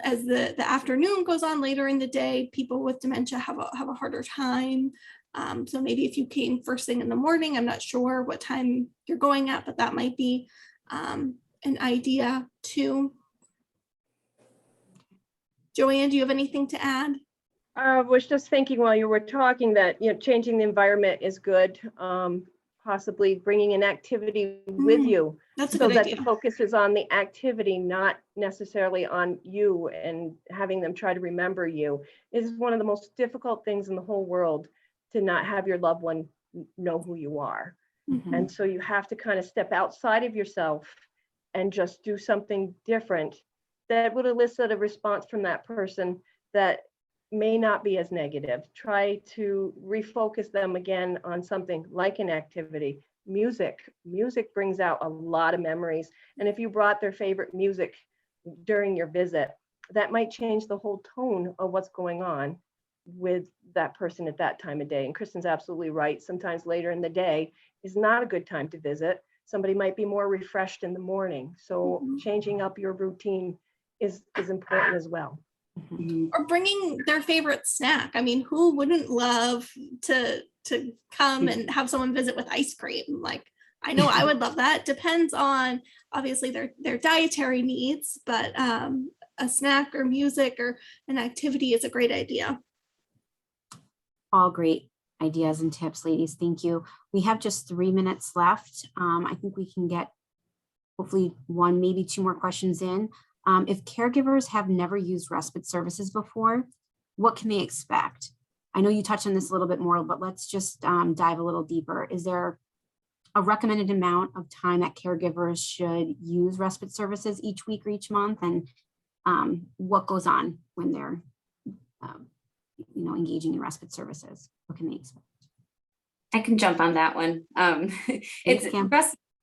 as the afternoon goes on later in the day, people with dementia have a harder time. So maybe if you came first thing in the morning, I'm not sure what time you're going at, but that might be an idea too. Joanne, do you have anything to add? I was just thinking while you were talking that, changing the environment is good. Possibly bringing an activity with you, That's a so good that idea. the focus is on the activity, not necessarily on you, and having them try to remember you is one of the most difficult things in the whole world, to not have your loved one know who you are. Mhm. And so you have to kind of step outside of yourself and just do something different that would elicit a response from that person that may not be as negative. Try to refocus them again on something like an activity. Music brings out a lot of memories. And if you brought their favorite music during your visit, that might change the whole tone of what's going on with that person at that time of day. And Kristen's absolutely right. Sometimes later in the day is not a good time to visit. Somebody might be more refreshed in the morning. So changing up your routine is important as well. Or bringing their favorite snack. I mean, who wouldn't love to come and have someone visit with ice cream? Like, I know I would love that. Depends on obviously their dietary needs, but a snack or music or an activity is a great idea. All great ideas and tips, ladies. Thank you. We have just 3 minutes left. I think we can get hopefully one, maybe two more questions in. If caregivers have never used respite services before, what can they expect? I know you touched on this a little bit more, but let's just dive a little deeper. Is there a recommended amount of time that caregivers should use respite services each week or each month? And what goes on when they're engaging in respite services? What can they expect? I can jump on that one. Thanks,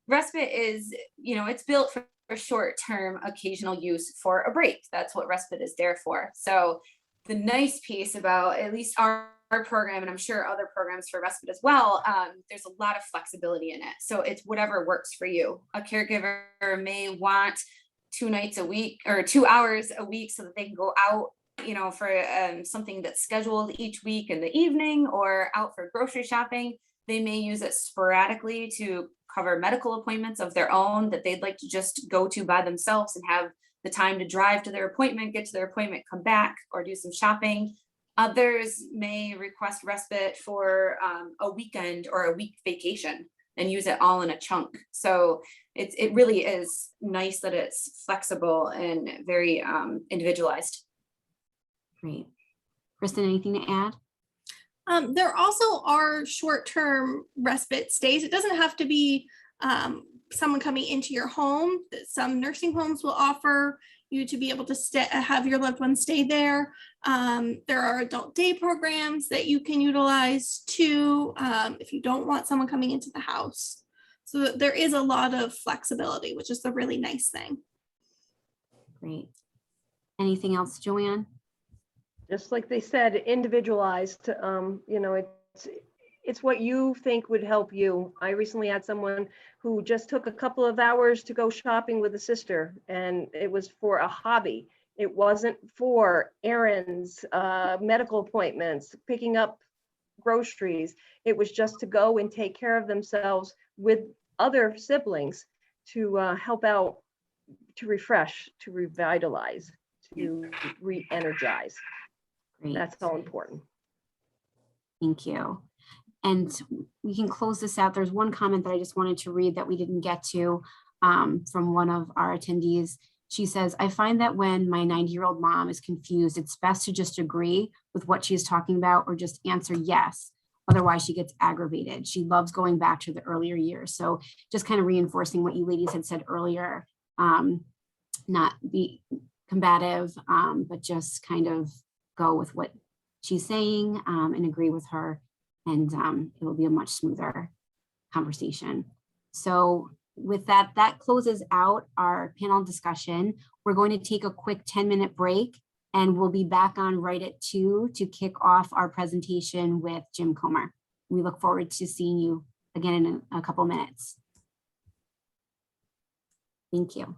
Respite is, it's built for short-term occasional use for a break. That's what respite is there for. So the nice piece about at least our program, and I'm sure other programs for respite as well, there's a lot of flexibility in it. So it's whatever works for you. A caregiver may want 2 nights a week or 2 hours a week so that they can go out, for something that's scheduled each week in the evening, or out for grocery shopping. They may use it sporadically to cover medical appointments of their own that they'd like to just go to by themselves and have the time to drive to their appointment, get to their appointment, come back, or do some shopping. Others may request respite for a weekend or a week vacation and use it all in a chunk. So it really is nice that it's flexible and very individualized. Great. Kristen, anything to add? There also are short-term respite stays. It doesn't have to be someone coming into your home. Some nursing homes will offer you to be able to have your loved one stay there. There are adult day programs that you can utilize too, if you don't want someone coming into the house. So there is a lot of flexibility, which is the really nice thing. Great. Anything else, Joanne? Just like they said, individualized, you know, it's what you think would help you. I recently had someone who just took a couple of hours to go shopping with a sister, and it was for a hobby. It wasn't for errands, medical appointments, picking up groceries. It was just to go and take care of themselves with other siblings to help out, to refresh, to revitalize, to re-energize. Great. That's all important. Thank you. And we can close this out. There's one comment that I just wanted to read that we didn't get to from one of our attendees. She says, I find that when my 90-year-old mom is confused, it's best to just agree with what she is talking about or just answer yes. Otherwise, she gets aggravated. She loves going back to the earlier years. So just kind of reinforcing what you ladies had said earlier, not be combative, but just kind of go with what she's saying and agree with her. And it will be a much smoother conversation. So with that, that closes out our panel discussion. We're going to take a quick 10-minute break, and we'll be back on right at 2 to kick off our presentation with Jim Comer. We look forward to seeing you again in a couple minutes. Thank you.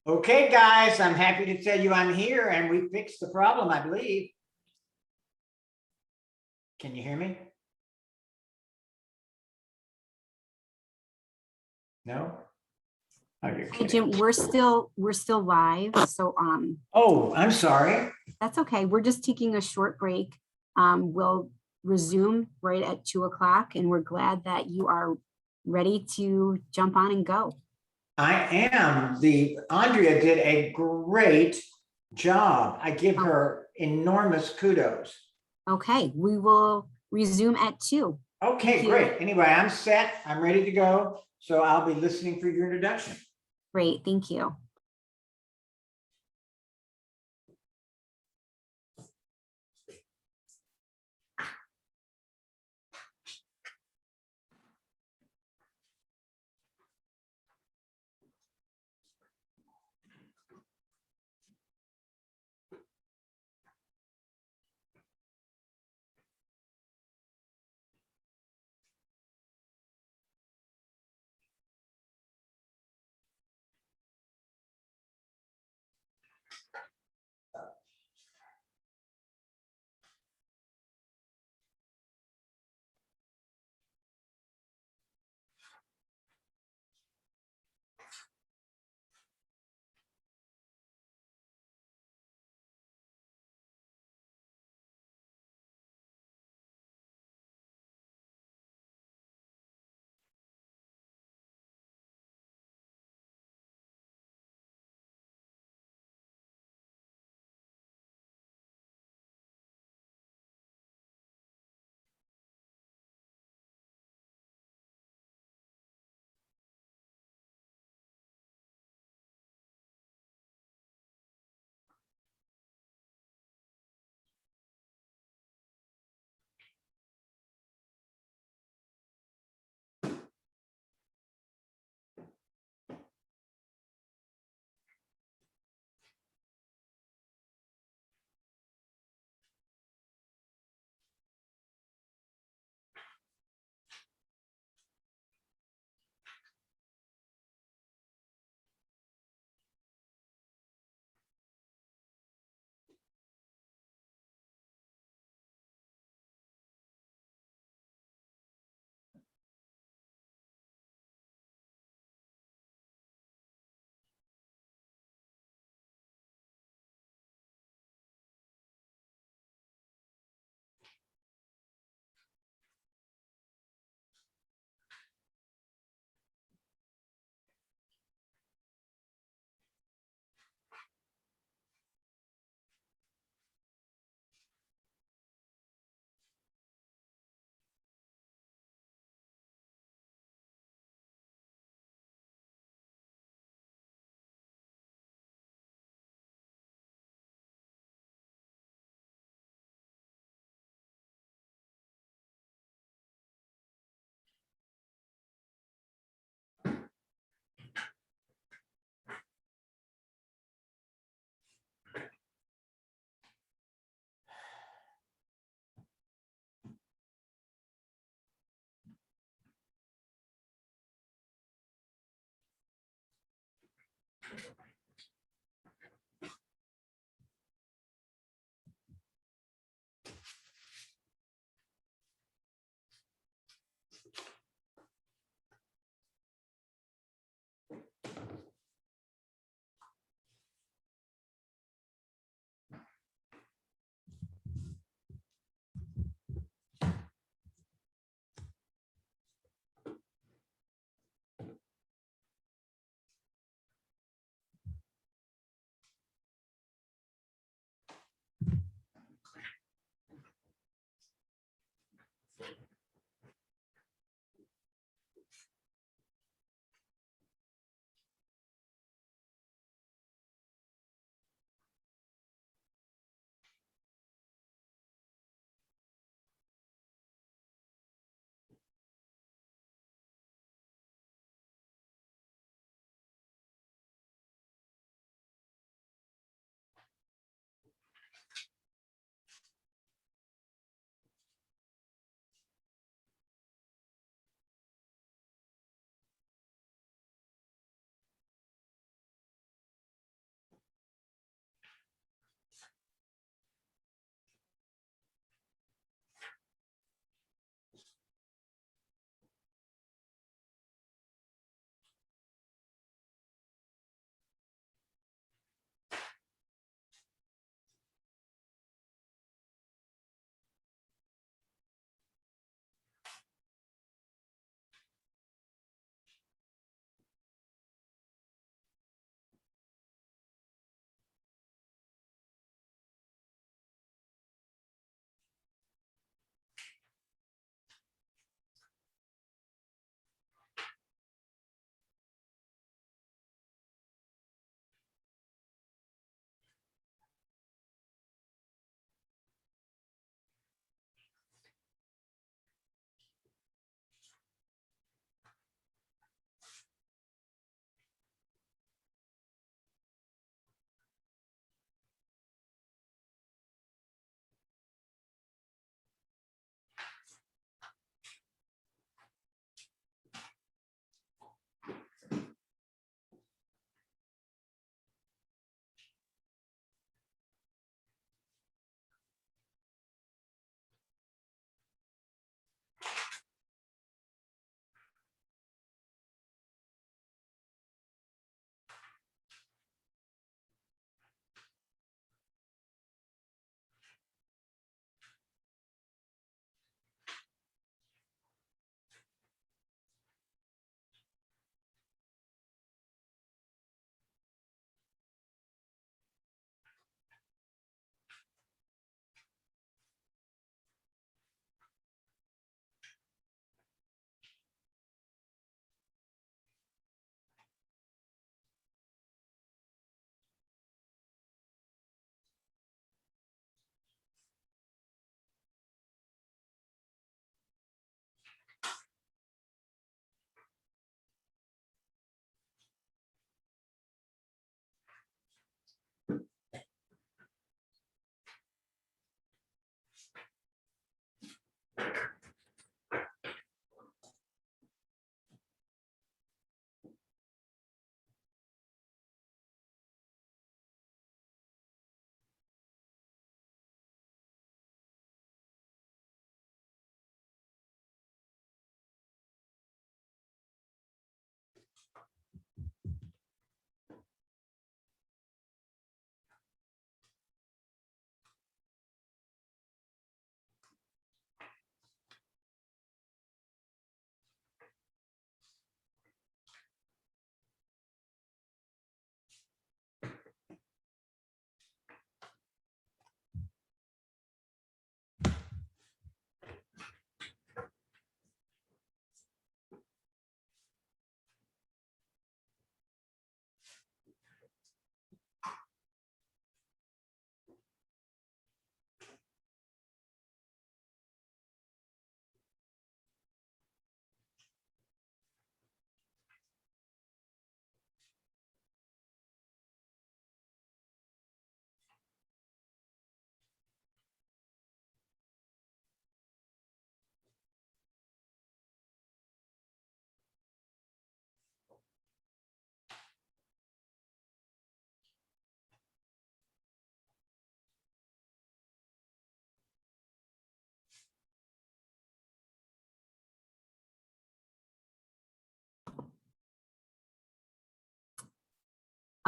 Okay, guys, I'm happy to tell you I'm here and we fixed the problem, I believe. Can you hear me? No? Oh, you're Hey, kidding. Jim, we're still live. So Oh, I'm sorry. that's okay. We're just taking a short break. We'll resume right at 2 o'clock, and we're glad that you are ready to jump on and go. I am. Andrea did a great job. I give her enormous kudos. Okay, we will resume at 2. Okay, Thank you. great. Anyway, I'm set. I'm ready to go. So I'll be listening for your introduction. Great, thank you.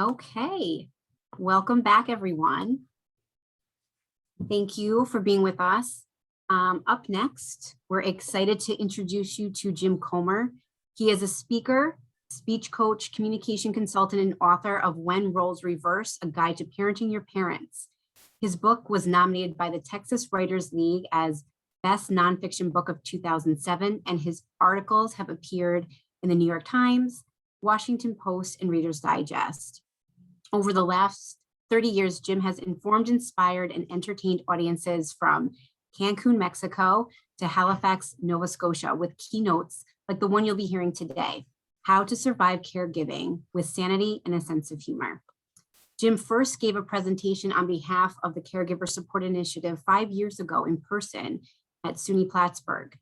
Okay, welcome back, everyone. Thank you for being with us. Up next, we're excited to introduce you to Jim Comer. He is a speaker, speech coach, communication consultant, and author of When Roles Reverse, A Guide to Parenting Your Parents. His book was nominated by the Texas Writers League as Best Nonfiction Book of 2007, and his articles have appeared in the New York Times, Washington Post, and Reader's Digest. Over the last 30 years, Jim has informed, inspired, and entertained audiences from Cancun, Mexico to Halifax, Nova Scotia, with keynotes like the one you'll be hearing today, How to Survive Caregiving with Sanity and a Sense of Humor. Jim first gave a presentation on behalf of the Caregiver Support Initiative 5 years ago in person at SUNY Plattsburgh.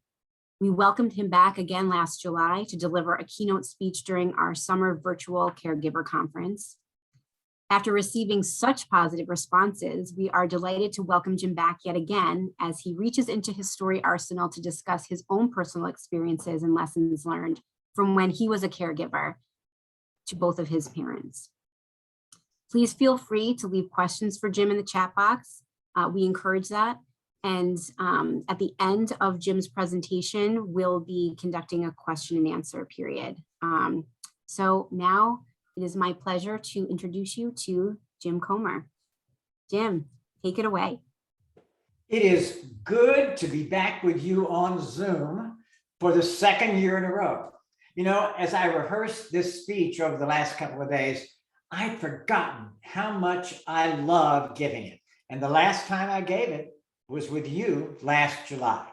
We welcomed him back again last July to deliver a keynote speech during our summer virtual caregiver conference. After receiving such positive responses, we are delighted to welcome Jim back yet again as he reaches into his story arsenal to discuss his own personal experiences and lessons learned from when he was a caregiver to both of his parents. Please feel free to leave questions for Jim in the chat box. We encourage that. And at the end of Jim's presentation, we'll be conducting a question and answer period. So now, it is my pleasure to introduce you to Jim Comer. Jim, take it away. It is good to be back with you on Zoom for the second year in a row. You know, as I rehearsed this speech over the last couple of days, I'd forgotten how much I love giving it. And the last time I gave it was with you last July.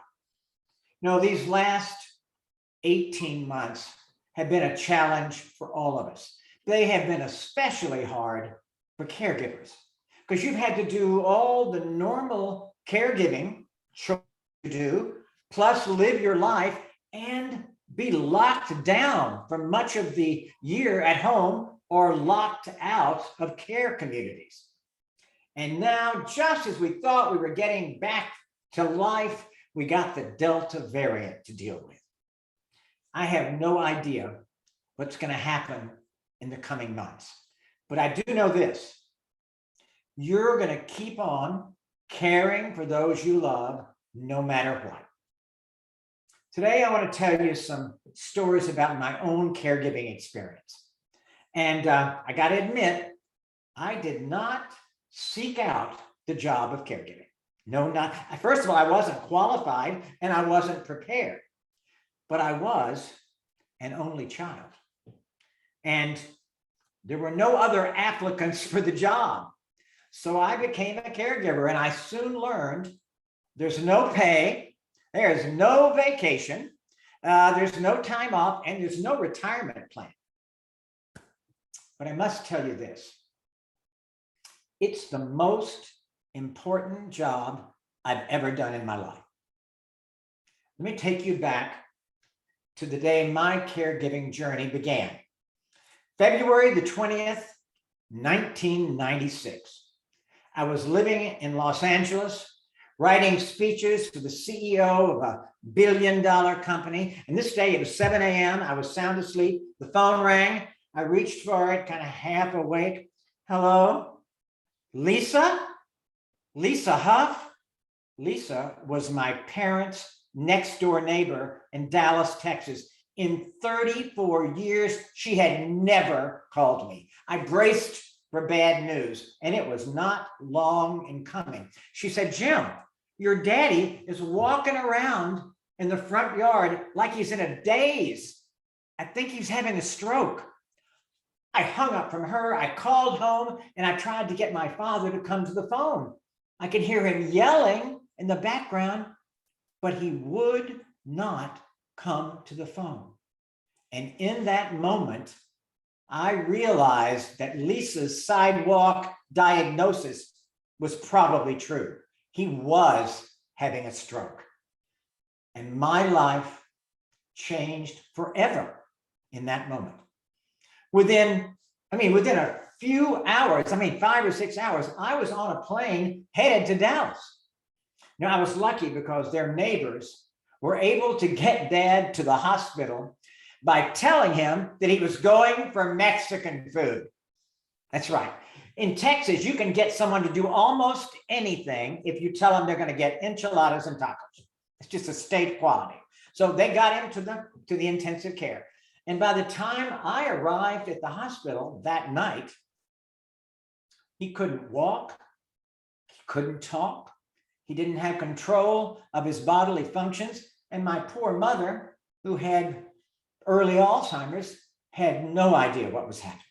You know, these last 18 months have been a challenge for all of us. They have been especially hard for caregivers because you've had to do all the normal caregiving you do, plus live your life and be locked down for much of the year at home or locked out of care communities. And now, just as we thought we were getting back to life, we got the Delta variant to deal with. I have no idea what's going to happen in the coming months. But I do know this, you're going to keep on caring for those you love no matter what. Today, I want to tell you some stories about my own caregiving experience. And I got to admit, I did not seek out the job of caregiving. No, not, first of all, I wasn't qualified and I wasn't prepared, but I was an only child. And there were no other applicants for the job. So I became a caregiver and I soon learned there's no pay, there's no vacation, there's no time off, and there's no retirement plan. But I must tell you this, it's the most important job I've ever done in my life. Let me take you back to the day my caregiving journey began. February the 20th, 1996. I was living in Los Angeles, writing speeches for the CEO of a billion-dollar company. And this day it was 7 a.m. I was sound asleep. The phone rang. I reached for it, kind of half awake. Hello? Lisa? Lisa Huff? Lisa was my parents' next door neighbor in Dallas, Texas. In 34 years, she had never called me. I braced for bad news, and it was not long in coming. She said, Jim, your daddy is walking around in the front yard like he's in a daze. I think he's having a stroke. I hung up from her. I called home, and I tried to get my father to come to the phone. I could hear him yelling in the background, but he would not come to the phone. And in that moment, I realized that Lisa's sidewalk diagnosis was probably true. He was having a stroke. And my life changed forever in that moment. Within a few hours, 5 or 6 hours, I was on a plane headed to Dallas. Now, I was lucky because their neighbors were able to get Dad to the hospital by telling him that he was going for Mexican food. That's right. In Texas, you can get someone to do almost anything if you tell them they're going to get enchiladas and tacos. It's just a state quality. So they got him to the intensive care. And by the time I arrived at the hospital that night, he couldn't walk, he couldn't talk, he didn't have control of his bodily functions. And my poor mother, who had early Alzheimer's, had no idea what was happening.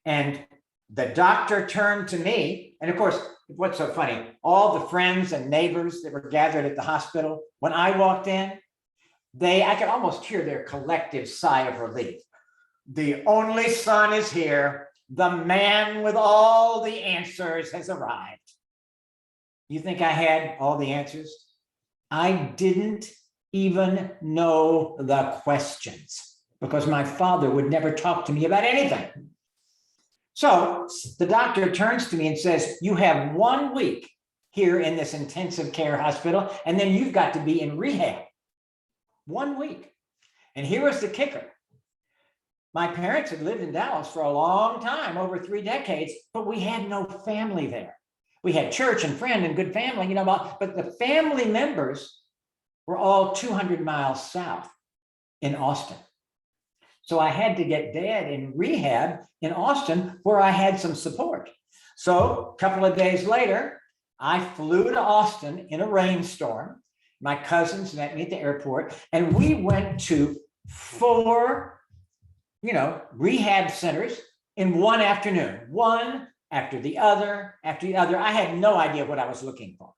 And the doctor turned to me, and of course, what's so funny, all the friends and neighbors that were gathered at the hospital, when I walked in, I could almost hear their collective sigh of relief. The only son is here. The man with all the answers has arrived. You think I had all the answers? I didn't even know the questions because my father would never talk to me about anything. So the doctor turns to me and says, you have 1 week here in this intensive care hospital, and then you've got to be in rehab. 1 week. And here was the kicker. My parents had lived in Dallas for a long time, over 3 decades, but we had no family there. We had church and friend and good family, but the family members were all 200 miles south in Austin. So I had to get Dad in rehab in Austin where I had some support. So a couple of days later, I flew to Austin in a rainstorm. My cousins met me at the airport, and we went to 4, rehab centers in one afternoon, one after the other, after the other. I had no idea what I was looking for.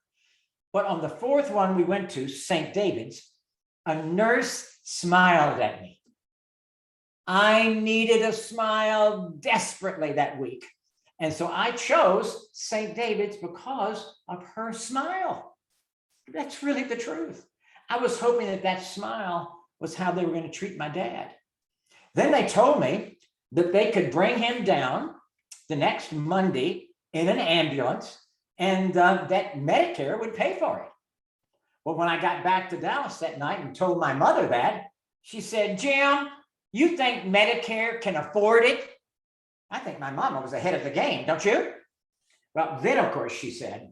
But on the 4th one we went to, St. David's, a nurse smiled at me. I needed a smile desperately that week. And so I chose St. David's because of her smile. That's really the truth. I was hoping that smile was how they were going to treat my dad. Then they told me that they could bring him down the next Monday in an ambulance and that Medicare would pay for it. Well, when I got back to Dallas that night and told my mother that, she said, Jim, you think Medicare can afford it? I think my mama was ahead of the game, don't you? Well, then, of course, she said,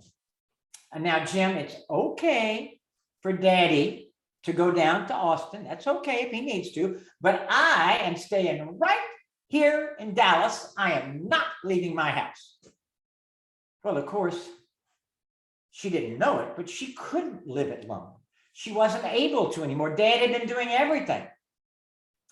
and now, Jim, it's okay for Daddy to go down to Austin. That's okay if he needs to, but I am staying right here in Dallas. I am not leaving my house. Well, of course, she didn't know it, but she couldn't live alone. She wasn't able to anymore. Dad had been doing everything.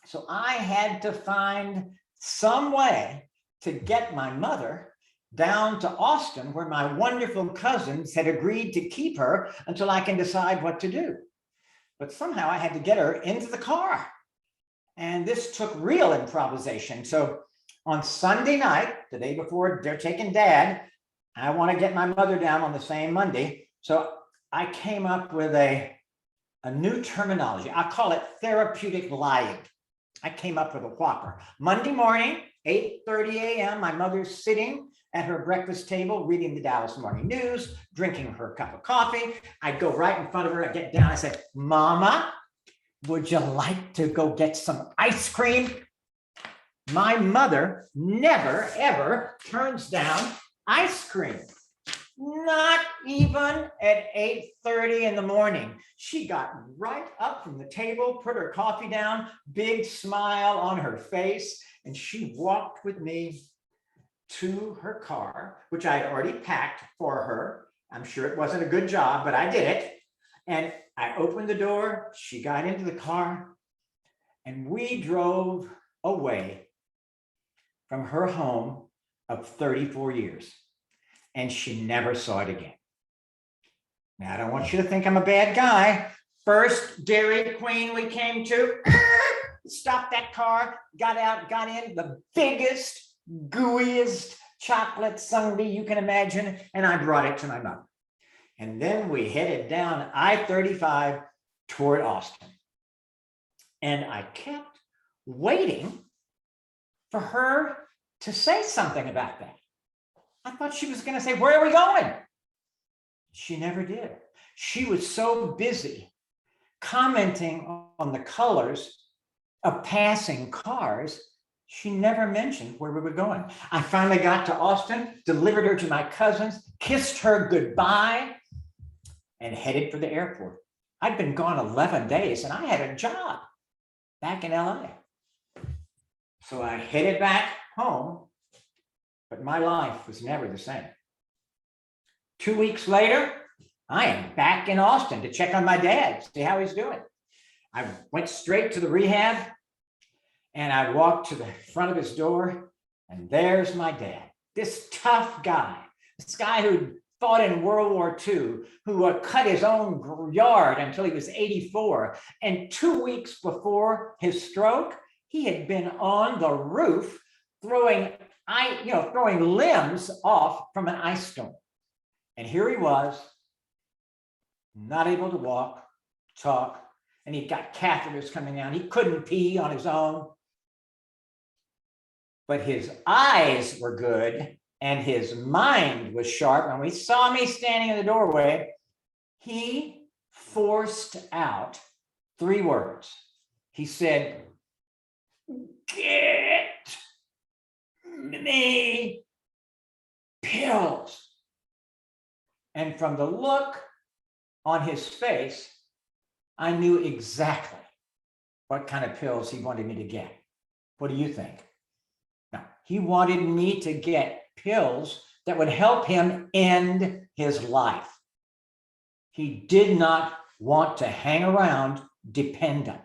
So I had to find some way to get my mother down to Austin, where my wonderful cousins had agreed to keep her until I can decide what to do. But somehow I had to get her into the car. And this took real improvisation. So on Sunday night, the day before they're taking Dad, I want to get my mother down on the same Monday. So I came up with a new terminology. I call it therapeutic lying. I came up with a whopper. Monday morning, 8:30 a.m., my mother's sitting at her breakfast table, reading the Dallas Morning News, drinking her cup of coffee. I go right in front of her. I get down. I say, Mama, would you like to go get some ice cream? My mother never, ever turns down ice cream. Not even at 8:30 in the morning. She got right up from the table, put her coffee down, big smile on her face, and she walked with me to her car, which I had already packed for her. I'm sure it wasn't a good job, but I did it. And I opened the door, she got into the car, and we drove away from her home of 34 years. And she never saw it again. Now, I don't want you to think I'm a bad guy. First Dairy Queen we came to, stopped that car, got out, got in the biggest, gooeyest chocolate sundae you can imagine, and I brought it to my mother. And then we headed down I-35 toward Austin. And I kept waiting for her to say something about that. I thought she was going to say, where are we going? She never did. She was so busy commenting on the colors of passing cars She never mentioned where we were going. I finally got to Austin, delivered her to my cousins, kissed her goodbye, and headed for the airport. I'd been gone 11 days and I had a job back in LA. So I headed back home, but my life was never the same. 2 weeks later, I am back in Austin to check on my dad, see how he's doing. I went straight to the rehab and I walked to the front of his door, and there's my dad, this tough guy, this guy who fought in World War II, who cut his own yard until he was 84. And 2 weeks before his stroke, he had been on the roof throwing limbs off from an ice storm. And here he was, not able to walk, talk, and he'd got catheters coming out. He couldn't pee on his own. But his eyes were good and his mind was sharp. When we saw me standing in the doorway, he forced out 3 words. He said, "Get me pills." And from the look on his face, I knew exactly what kind of pills he wanted me to get. What do you think? No, he wanted me to get pills that would help him end his life. He did not want to hang around dependent.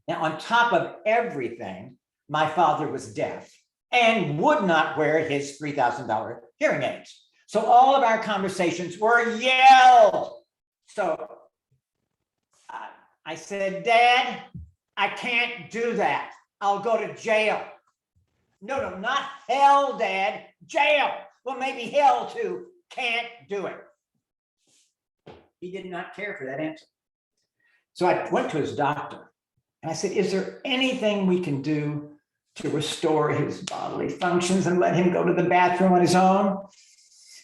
Now, on top of everything, my father was deaf and would not wear his $3,000 hearing aids. So all of our conversations were yelled. So I said, "Dad, I can't do that. I'll go to jail." No, not hell, Dad, jail. Well, maybe hell too. Can't do it. He did not care for that answer. So I went to his doctor and I said, "Is there anything we can do to restore his bodily functions and let him go to the bathroom on his own?"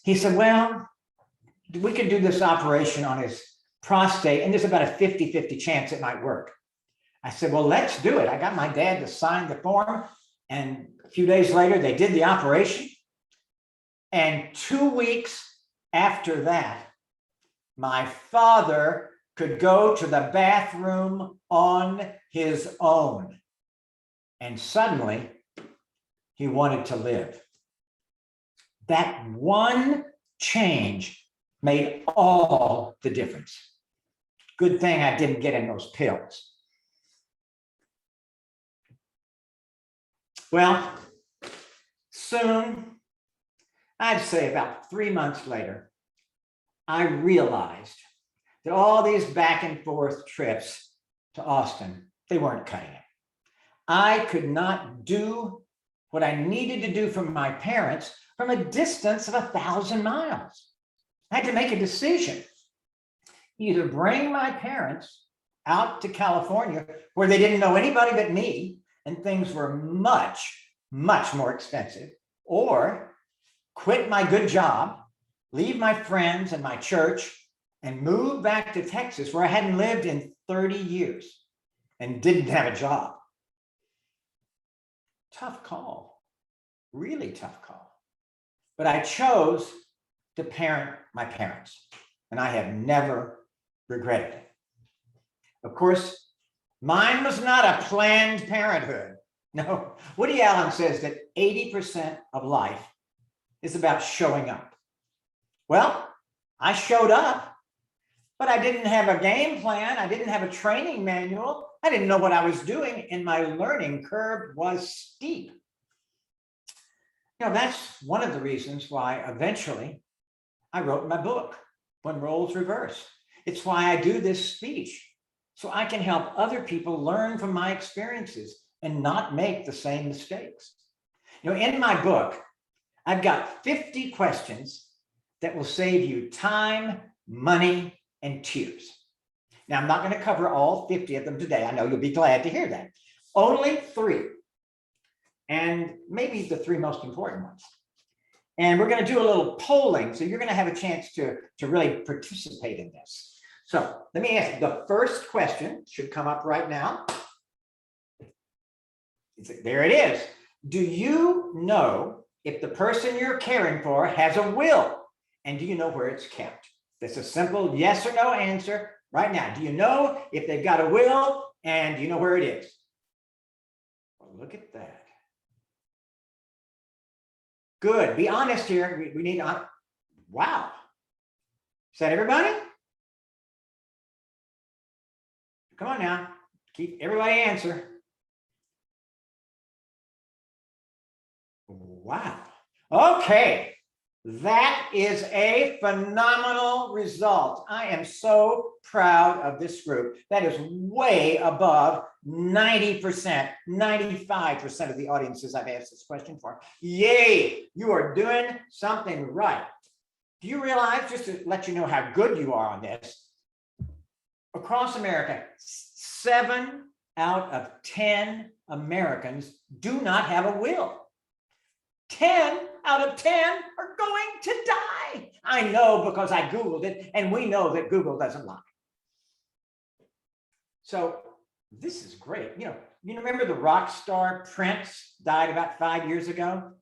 He said, "Well, we could do this operation on his prostate and there's about a 50-50 chance it might work." I said, "Well, let's do it." I got my dad to sign the form, and a few days later, they did the operation. And 2 weeks after that, my father could go to the bathroom on his own. And suddenly, he wanted to live. That one change made all the difference. Good thing I didn't get in those pills. Well, soon, I'd say about 3 months later, I realized that all these back and forth trips to Austin, they weren't cutting it. I could not do what I needed to do for my parents from a distance of 1,000 miles. I had to make a decision. Either bring my parents out to California where they didn't know anybody but me and things were much, much more expensive, or quit my good job, leave my friends and my church, and move back to Texas where I hadn't lived in 30 years and didn't have a job. Tough call, really tough call. But I chose to parent my parents, and I have never regretted it. Of course, mine was not a planned parenthood. No, Woody Allen says that 80% of life is about showing up. Well, I showed up, but I didn't have a game plan. I didn't have a training manual. I didn't know what I was doing, and my learning curve was steep. That's one of the reasons why eventually I wrote my book, When Roles Reverse. It's why I do this speech, so I can help other people learn from my experiences and not make the same mistakes. In my book, I've got 50 questions that will save you time, money, and tears. Now, I'm not going to cover all 50 of them today. I know you'll be glad to hear that. Only 3, and maybe the 3 most important ones. And we're going to do a little polling, so you're going to have a chance to really participate in this. So let me ask you, the first question should come up right now. There it is. Do you know if the person you're caring for has a will? And do you know where it's kept? That's a simple yes or no answer right now. Do you know if they've got a will, and do you know where it is? Well, look at that. Good. Be honest here. We need on. Wow. Is that everybody? Come on now. Keep everybody answer. Wow. Okay. That is a phenomenal result. I am so proud of this group. That is way above 90%, 95% of the audiences I've asked this question for. Yay, you are doing something right. Do you realize, just to let you know how good you are on this, across America, 7 out of 10 Americans do not have a will. 10 out of 10 are going to die. I know because I Googled it, and we know that Google doesn't lie. So this is great. You remember the rock star Prince died about 5 years ago?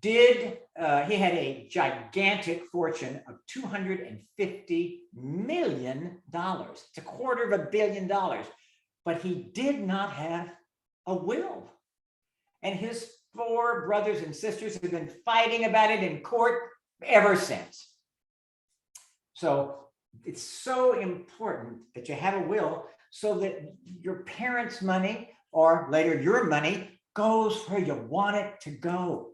He had a gigantic fortune of $250 million. It's $250 million, but he did not have a will. And his 4 brothers and sisters have been fighting about it in court ever since. So it's so important that you have a will so that your parents' money, or later your money, goes where you want it to go,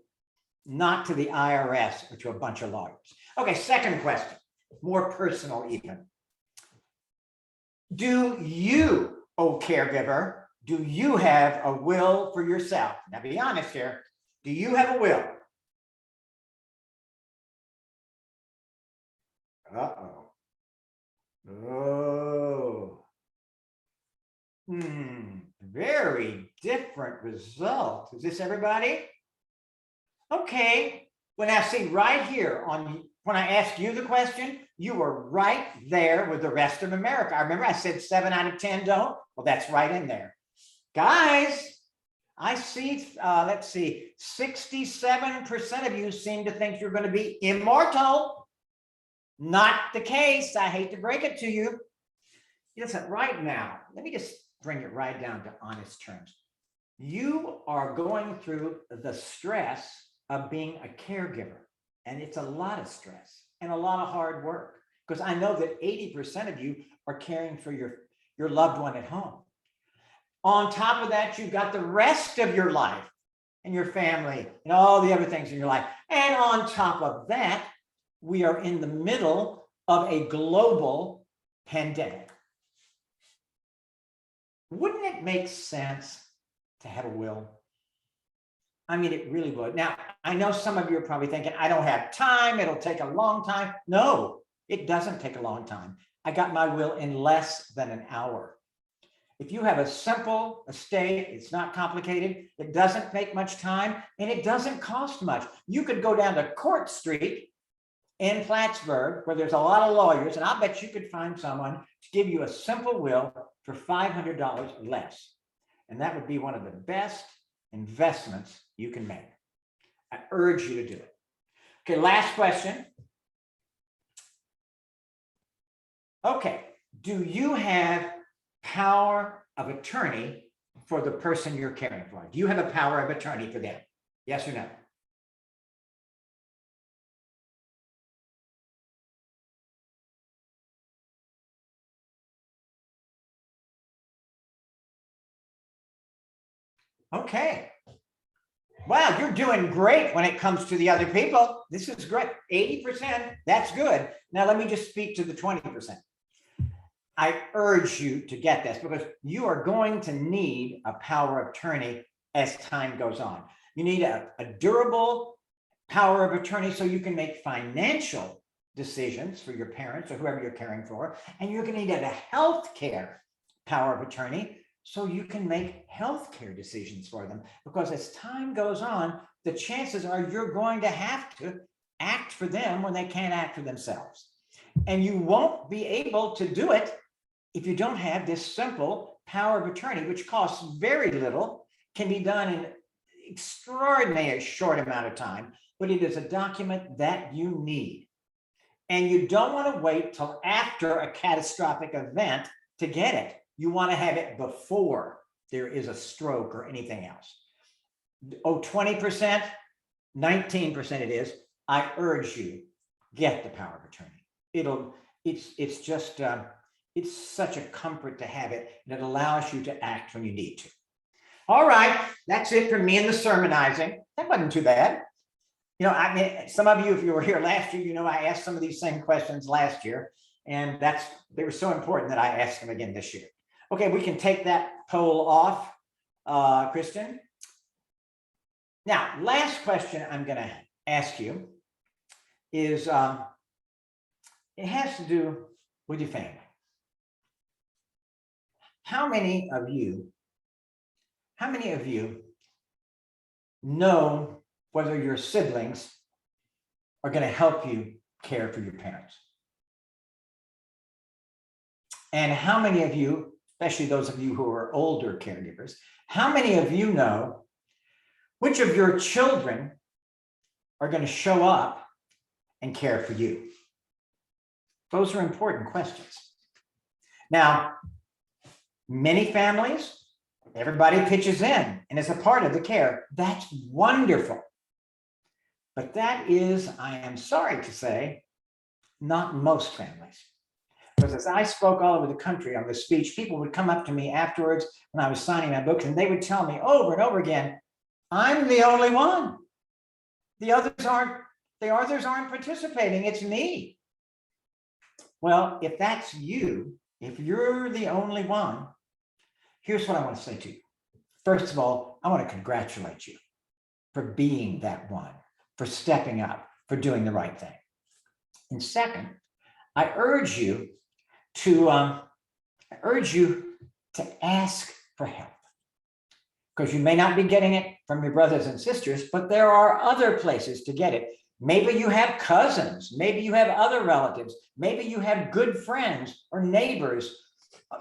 not to the IRS or to a bunch of lawyers. Okay, second question, more personal even. Do you, oh caregiver, do you have a will for yourself? Now be honest here. Do you have a will? Uh-oh. Oh. Very different result. Is this everybody? Okay. Well, now see right here when I asked you the question, you were right there with the rest of America. I remember I said 7 out of 10 don't. Well, that's right in there. Guys, I see, let's see, 67% of you seem to think you're going to be immortal. Not the case. I hate to break it to you. Listen, right now, let me just bring it right down to honest terms. You are going through the stress of being a caregiver, and it's a lot of stress and a lot of hard work, because I know that 80% of you are caring for your loved one at home. On top of that, you've got the rest of your life and your family and all the other things in your life. And on top of that, we are in the middle of a global pandemic. Wouldn't it make sense to have a will? I mean, it really would. Now, I know some of you are probably thinking, I don't have time. It'll take a long time. No, it doesn't take a long time. I got my will in less than an hour. If you have a simple estate, it's not complicated, it doesn't take much time, and it doesn't cost much. You could go down to Court Street in Plattsburgh, where there's a lot of lawyers, and I bet you could find someone to give you a simple will for $500 or less. And that would be one of the best investments you can make. I urge you to do it. Okay, last question. Okay, do you have power of attorney for the person you're caring for? Do you have a power of attorney for them? Yes or no? Okay. Wow, you're doing great when it comes to the other people. This is great. 80%, that's good. Now let me just speak to the 20%. I urge you to get this because you are going to need a power of attorney as time goes on. You need a durable power of attorney so you can make financial decisions for your parents or whoever you're caring for. And you're going to need a healthcare power of attorney so you can make healthcare decisions for them. Because as time goes on, the chances are you're going to have to act for them when they can't act for themselves. And you won't be able to do it if you don't have this simple power of attorney, which costs very little, can be done in extraordinarily short amount of time, but it is a document that you need. And you don't want to wait till after a catastrophic event to get it. You want to have it before there is a stroke or anything else. Oh, 20%, 19% it is. I urge you, get the power of attorney. It's just, it's such a comfort to have it, and it allows you to act when you need to. All right, that's it for me and the sermonizing. That wasn't too bad. You know, I mean, some of you, if you were here last year, you know, I asked some of these same questions last year, and they were so important that I asked them again this year. Okay, we can take that poll off, Kristen. Now, last question I'm going to ask you is, it has to do with your family. How many of you know whether your siblings are going to help you care for your parents? And how many of you, especially those of you who are older caregivers, how many of you know which of your children are going to show up and care for you? Those are important questions. Now, many families, everybody pitches in and is a part of the care. That's wonderful. But that is, I am sorry to say, not most families. Because as I spoke all over the country on this speech, people would come up to me afterwards when I was signing my books, and they would tell me over and over again, I'm the only one. The others aren't participating. It's me. Well, if that's you, if you're the only one, here's what I want to say to you. First of all, I want to congratulate you for being that one, for stepping up, for doing the right thing. And second, I urge you to ask for help, because you may not be getting it from your brothers and sisters, but there are other places to get it. Maybe you have cousins, maybe you have other relatives, maybe you have good friends or neighbors,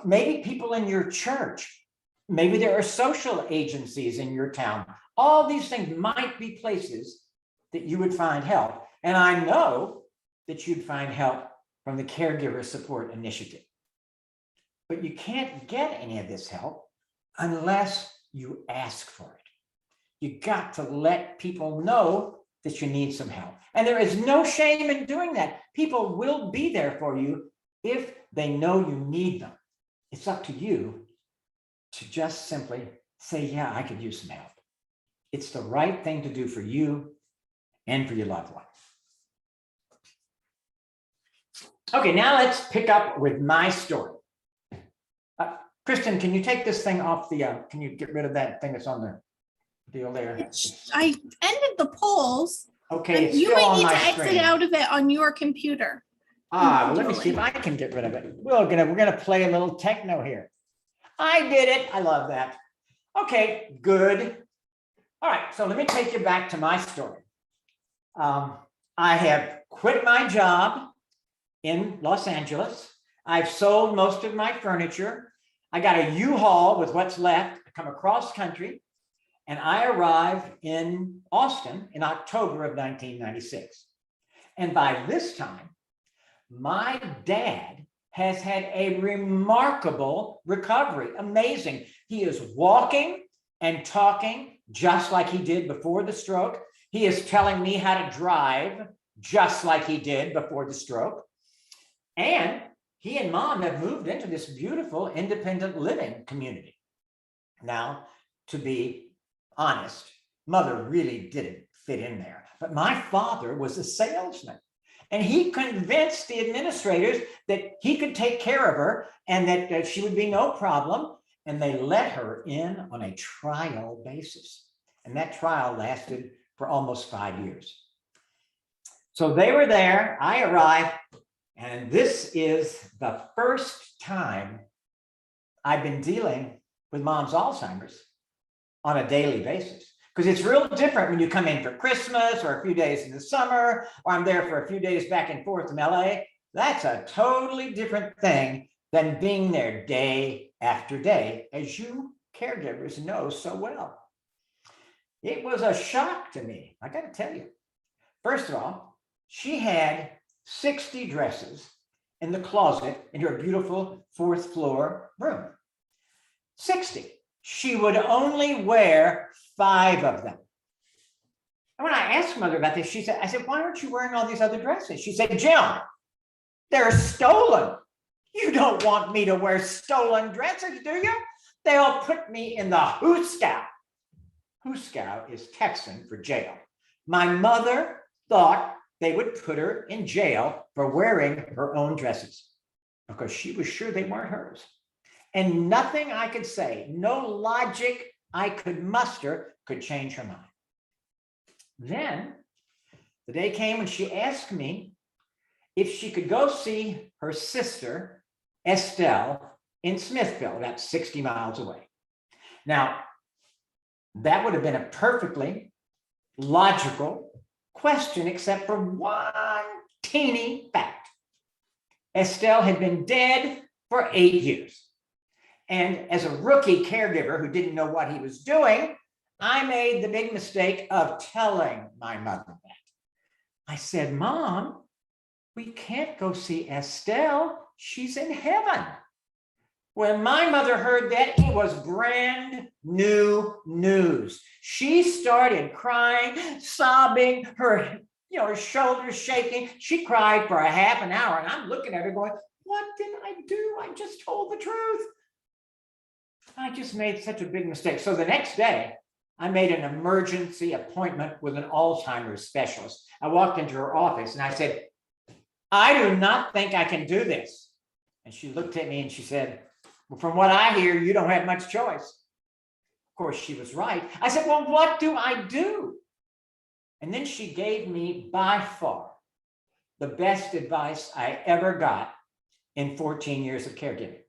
maybe people in your church, maybe there are social agencies in your town. All these things might be places that you would find help. And I know that you'd find help from the Caregiver Support Initiative. But you can't get any of this help unless you ask for it. You got to let people know that you need some help. And there is no shame in doing that. People will be there for you if they know you need them. It's up to you to just simply say, yeah, I could use some help. It's the right thing to do for you and for your loved one. Okay, now let's pick up with my story. Kristen, can you take this thing off the, can you get rid of that thing that's on the deal there? I ended the polls. Okay, it's You still might on need my to exit screen. out of it on your computer. Well, let me see if I can get rid of it. We're gonna play a little techno here. I did it. I love that. Okay, good. All right, so let me take you back to my story. I have quit my job in Los Angeles. I've sold most of my furniture. I got a U-Haul with what's left to come across country, and I arrived in Austin in October of 1996. And by this time, my dad has had a remarkable recovery. Amazing. He is walking and talking just like he did before the stroke. He is telling me how to drive just like he did before the stroke. And he and mom have moved into this beautiful independent living community. Now, to be honest, mother really didn't fit in there. But my father was a salesman, and he convinced the administrators that he could take care of her and that she would be no problem. And they let her in on a trial basis. And that trial lasted for almost 5 years. So they were there, I arrived, and this is the first time I've been dealing with mom's Alzheimer's on a daily basis. Because it's real different when you come in for Christmas or a few days in the summer, or I'm there for a few days back and forth from LA. That's a totally different thing than being there day after day, as you caregivers know so well. It was a shock to me, I got to tell you. First of all, she had 60 dresses in the closet in her beautiful 4th floor room. 60. She would only wear 5 of them. And when I asked Mother about this, I said, why aren't you wearing all these other dresses? She said, Jim, they're stolen. You don't want me to wear stolen dresses, do you? They'll put me in the hooskow. Hooskow is Texan for jail. My mother thought they would put her in jail for wearing her own dresses because she was sure they weren't hers. And nothing I could say, no logic I could muster could change her mind. Then the day came when she asked me if she could go see her sister, Estelle, in Smithville, about 60 miles away. Now, that would have been a perfectly logical question, except for one teeny fact. Estelle had been dead for 8 years. And as a rookie caregiver who didn't know what he was doing, I made the big mistake of telling my mother that. I said, Mom, we can't go see Estelle. She's in heaven. When my mother heard that, it was brand new news. She started crying, sobbing, her shoulders shaking. She cried for a half an hour, and I'm looking at her going, what did I do? I just told the truth. I just made such a big mistake. So the next day, I made an emergency appointment with an Alzheimer's specialist. I walked into her office and I said, I do not think I can do this. And she looked at me and she said, well, from what I hear, you don't have much choice. Of course, she was right. I said, well, what do I do? And then she gave me by far the best advice I ever got in 14 years of caregiving.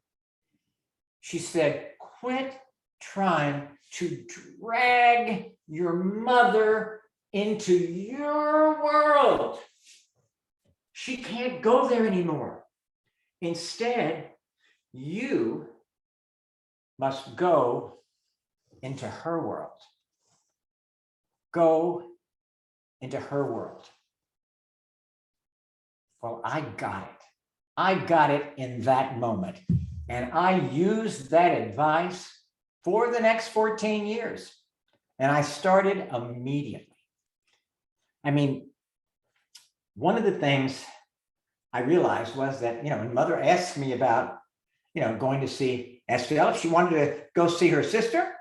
She said, quit trying to drag your mother into your world. She can't go there anymore. Instead, you must go into her world. Go into her world. Well, I got it. I got it in that moment. And I used that advice for the next 14 years. And I started immediately. I mean, one of the things I realized was that, when Mother asked me about, going to see Estelle, if she wanted to go see her sister,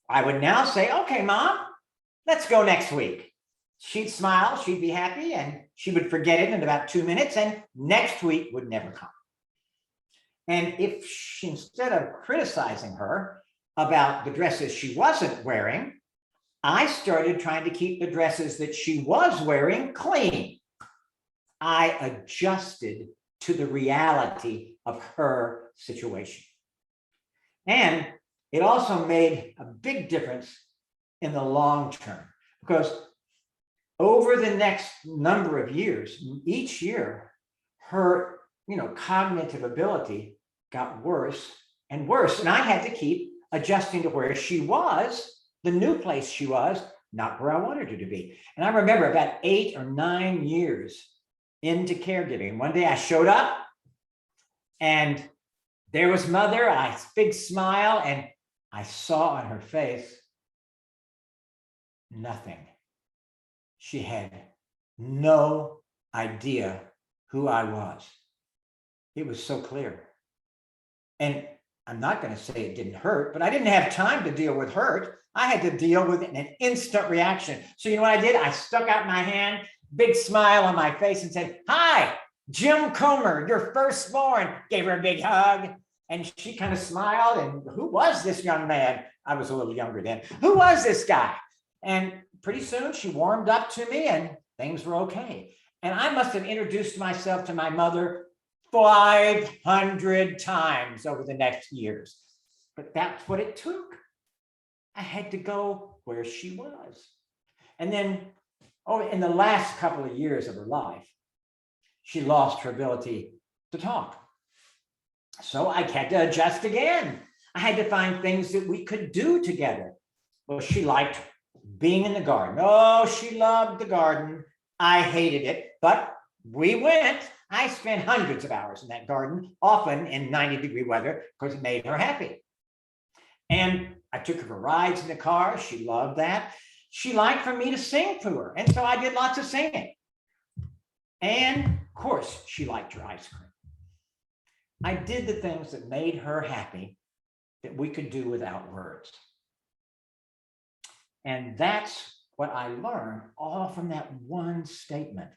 I would now say, okay, Mom, let's go next week. She'd smile, she'd be happy, and she would forget it in about 2 minutes, and next week would never come. And if she, instead of criticizing her about the dresses she wasn't wearing, I started trying to keep the dresses that she was wearing clean. I adjusted to the reality of her situation. And it also made a big difference in the long term, because over the next number of years, each year, her cognitive ability got worse and worse. And I had to keep adjusting to where she was, the new place she was, not where I wanted her to be. And I remember about 8 or 9 years into caregiving, one day I showed up and there was Mother, a big smile, and I saw on her face nothing. She had no idea who I was. It was so clear. And I'm not going to say it didn't hurt, but I didn't have time to deal with hurt. I had to deal with an instant reaction. So you know what I did? I stuck out my hand, big smile on my face, and said, hi, Jim Comer, your firstborn. Gave her a big hug. And she kind of smiled. And who was this young man? I was a little younger then. Who was this guy? And pretty soon she warmed up to me and things were okay. And I must have introduced myself to my mother 500 times over the next years. But that's what it took. I had to go where she was. And then, in the last couple of years of her life, she lost her ability to talk. So I had to adjust again. I had to find things that we could do together. Well, she liked being in the garden. Oh, she loved the garden. I hated it, but we went. I spent hundreds of hours in that garden, often in 90-degree weather, because it made her happy. And I took her for rides in the car. She loved that. She liked for me to sing to her. And so I did lots of singing. And of course, she liked her ice cream. I did the things that made her happy that we could do without words. And that's what I learned all from that one statement.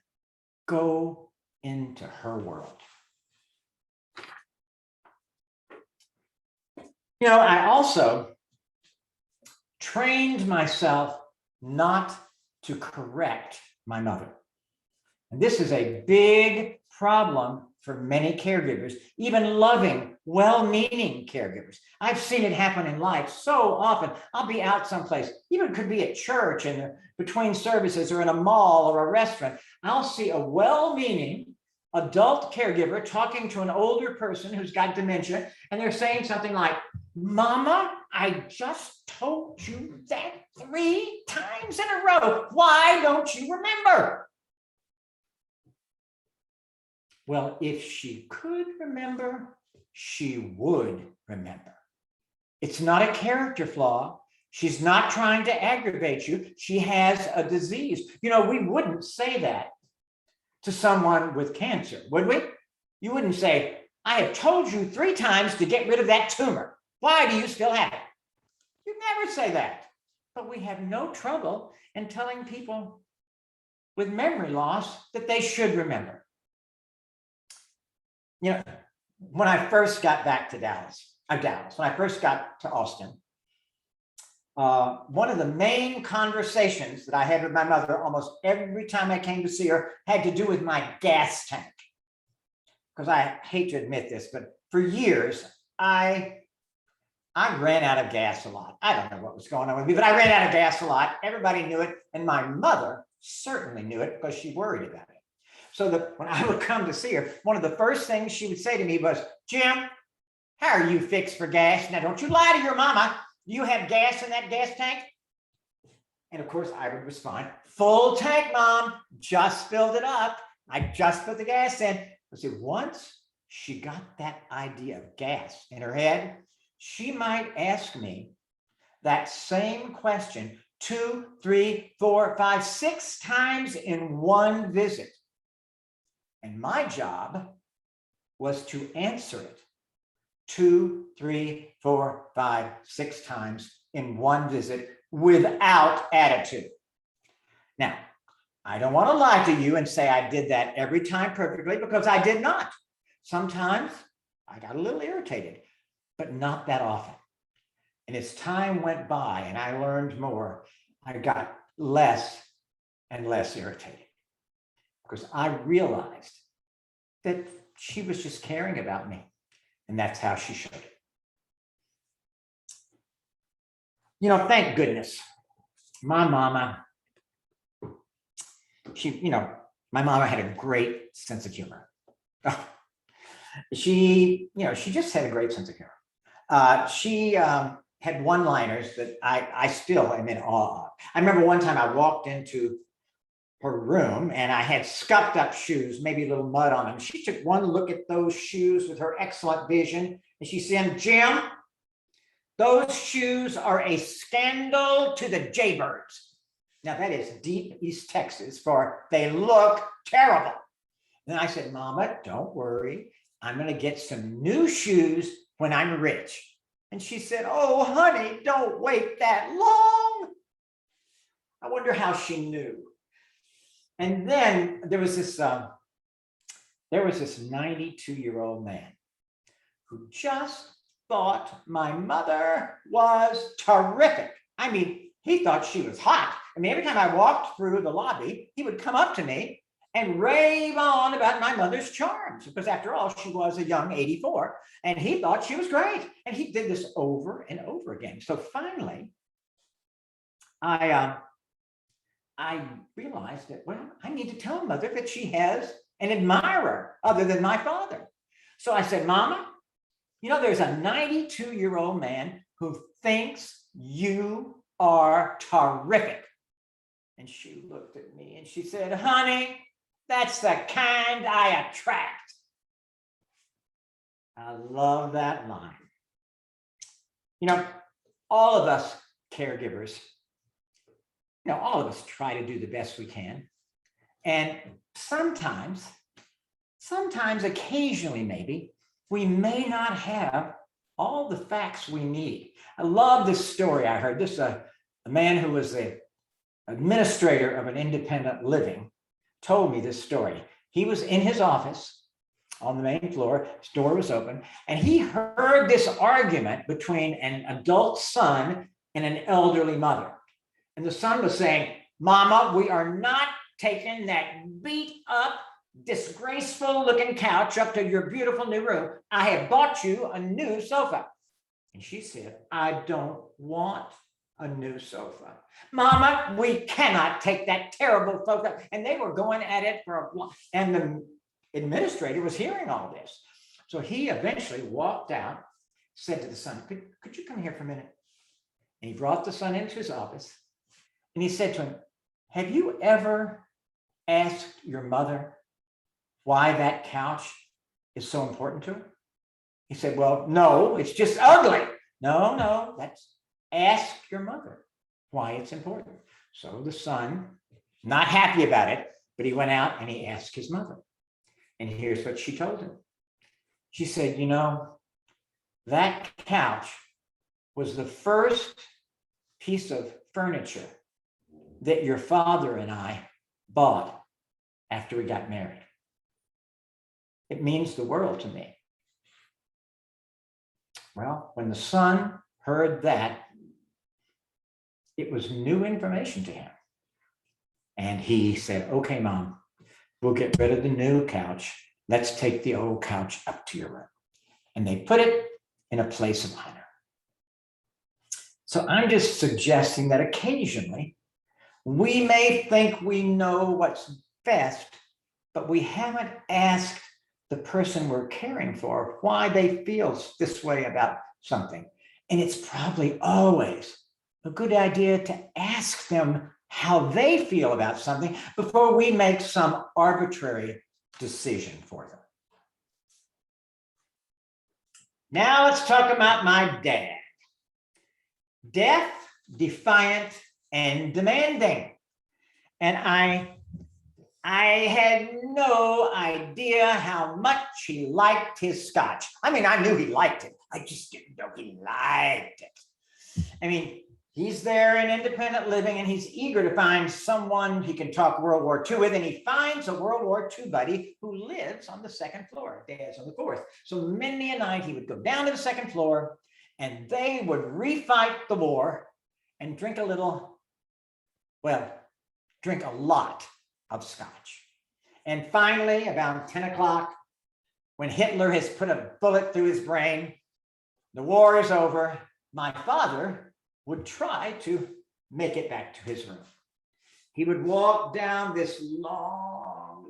Go into her world. You know, I also trained myself not to correct my mother. And this is a big problem for many caregivers, even loving, well-meaning caregivers. I've seen it happen in life so often. I'll be out someplace, even could be at church and between services or in a mall or a restaurant. I'll see a well-meaning adult caregiver talking to an older person who's got dementia, and they're saying something like, "Mama, I just told you that 3 times in a row. Why don't you remember?" Well, if she could remember, she would remember. It's not a character flaw. She's not trying to aggravate you. She has a disease. You know, we wouldn't say that to someone with cancer, would we? You wouldn't say, "I have told you 3 times to get rid of that tumor. Why do you still have it?" You'd never say that. But we have no trouble in telling people with memory loss that they should remember. You know, when I first got back to Dallas, when I first got to Austin, one of the main conversations that I had with my mother almost every time I came to see her had to do with my gas tank. Because I hate to admit this, but for years, I ran out of gas a lot. I don't know what was going on with me, but I ran out of gas a lot. Everybody knew it. And my mother certainly knew it because she worried about it. So that when I would come to see her, one of the first things she would say to me was, "Jim, how are you fixed for gas? Now, don't you lie to your mama. You have gas in that gas tank?" And of course, I would respond, "Full tank, Mom. Just filled it up. I just put the gas in." But see, once she got that idea of gas in her head, she might ask me that same question 2, 3, 4, 5, 6 times in one visit. And my job was to answer it 2, 3, 4, 5, 6 times in one visit without attitude. Now, I don't want to lie to you and say I did that every time perfectly, because I did not. Sometimes I got a little irritated, but not that often. And as time went by and I learned more, I got less and less irritated, because I realized that she was just caring about me, and that's how she showed it. You know, thank goodness, my mama, my mama had a great sense of humor. She just had a great sense of humor. She had one-liners that I still am in awe of. I remember one time I walked into her room and I had scuffed up shoes, maybe a little mud on them. She took one look at those shoes with her excellent vision, and she said, "Jim, those shoes are a scandal to the jaybirds." Now that is deep East Texas for "they look terrible." And I said, "Mama, don't worry. I'm going to get some new shoes when I'm rich." And she said, "Oh, honey, don't wait that long." I wonder how she knew. And then there was this 92-year-old man who just thought my mother was terrific. I mean, he thought she was hot. I mean, every time I walked through the lobby, he would come up to me and rave on about my mother's charms, because after all, she was a young 84, and he thought she was great. And he did this over and over again. So finally, I realized that, well, I need to tell Mother that she has an admirer other than my father. So I said, "Mama, You know, there's a 92-year-old man who thinks you are terrific. And she looked at me and she said, honey, that's the kind I attract. I love that line. You know, all of us caregivers, all of us try to do the best we can. And sometimes, occasionally maybe, we may not have all the facts we need. I love this story I heard. This a man who was the administrator of an independent living told me this story. He was in his office on the main floor, his door was open, and he heard this argument between an adult son and an elderly mother. And the son was saying, Mama, we are not taking that beat up, disgraceful looking couch up to your beautiful new room. I have bought you a new sofa. And she said, I don't want a new sofa. Mama, we cannot take that terrible sofa. And they were going at it for a while. And the administrator was hearing all this. So he eventually walked out, said to the son, could you come here for a minute? And he brought the son into his office. And he said to him, have you ever asked your mother why that couch is so important to her? He said, well, no, it's just ugly. No, that's ask your mother why it's important. So the son, not happy about it, but he went out and he asked his mother. And here's what she told him. She said, that couch was the first piece of furniture that your father and I bought after we got married. It means the world to me. Well, when the son heard that, it was new information to him. And he said, okay, Mom, we'll get rid of the new couch. Let's take the old couch up to your room. And they put it in a place of honor. So I'm just suggesting that occasionally we may think we know what's best, but we haven't asked the person we're caring for why they feel this way about something. And it's probably always a good idea to ask them how they feel about something before we make some arbitrary decision for them. Now let's talk about my dad. Deaf, defiant, and demanding. And I had no idea how much he liked his scotch. I mean, I knew he liked it. I just didn't know he liked it. I mean, he's there in independent living and he's eager to find someone he can talk World War II with, and he finds a World War II buddy who lives on the second floor. Dad's on the fourth. So many a night he would go down to the second floor and they would refight the war and drink a lot of scotch. And finally, about 10 o'clock, when Hitler has put a bullet through his brain, the war is over, my father would try to make it back to his room. He would walk down this long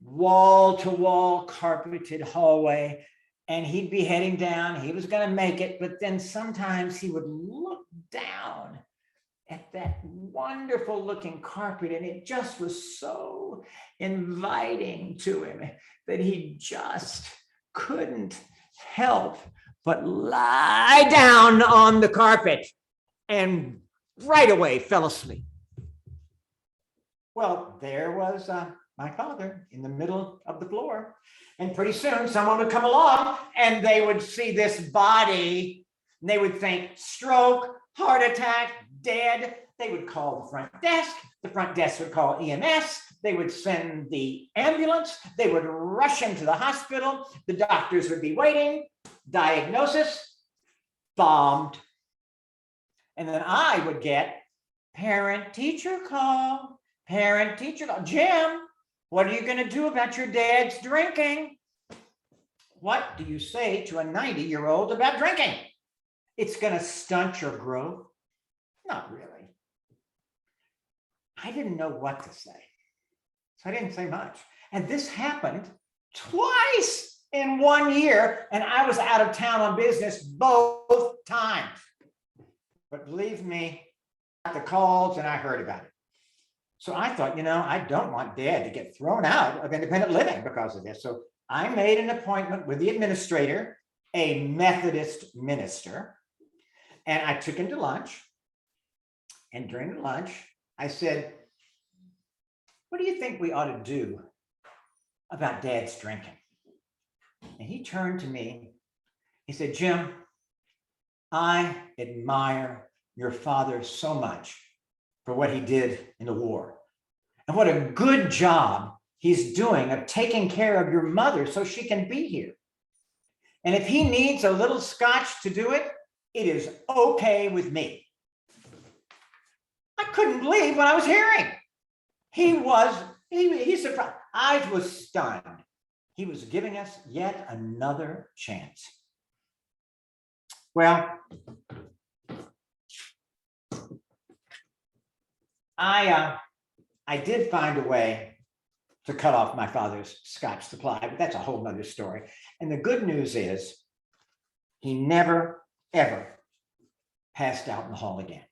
wall-to-wall carpeted hallway, and he'd be heading down. He was going to make it, but then sometimes he would look down at that wonderful looking carpet, and it just was so inviting to him that he just couldn't help but lie down on the carpet and right away fell asleep. Well, there was my father in the middle of the floor, and pretty soon someone would come along and they would see this body and they would think stroke, heart attack, dead. They would call the front desk. The front desk would call EMS. They would send the ambulance. They would rush into the hospital. The doctors would be waiting. Diagnosis, bombed. And then I would get parent-teacher call. Parent-teacher call. Jim, what are you going to do about your dad's drinking? What do you say to a 90-year-old about drinking? It's going to stunt your growth? Not really. I didn't know what to say, so I didn't say much. And this happened twice. in 1 year, and I was out of town on business both times. But believe me, I got the calls and I heard about it. So I thought, I don't want Dad to get thrown out of independent living because of this. So I made an appointment with the administrator, a Methodist minister, and I took him to lunch. And during the lunch, I said, what do you think we ought to do about Dad's drinking? And he turned to me. He said, Jim, I admire your father so much for what he did in the war. And what a good job he's doing of taking care of your mother so she can be here. And if he needs a little scotch to do it, it is okay with me. I couldn't believe what I was hearing. He surprised. I was stunned. He was giving us yet another chance. Well, I did find a way to cut off my father's scotch supply, but that's a whole nother story. And the good news is he never, ever passed out in the hall again.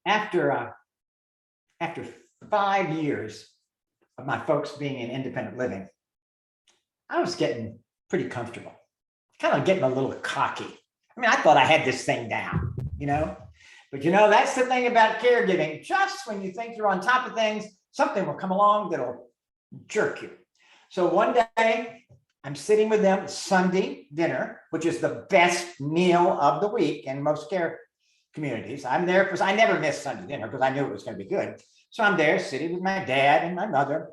After 5 years of my folks being in independent living, I was getting pretty comfortable, kind of getting a little cocky. I mean, I thought I had this thing down, But that's the thing about caregiving. Just when you think you're on top of things, something will come along that'll jerk you. So one day, I'm sitting with them Sunday dinner, which is the best meal of the week in most care communities. I'm there because I never miss Sunday dinner because I knew it was going to be good. So I'm there sitting with my dad and my mother,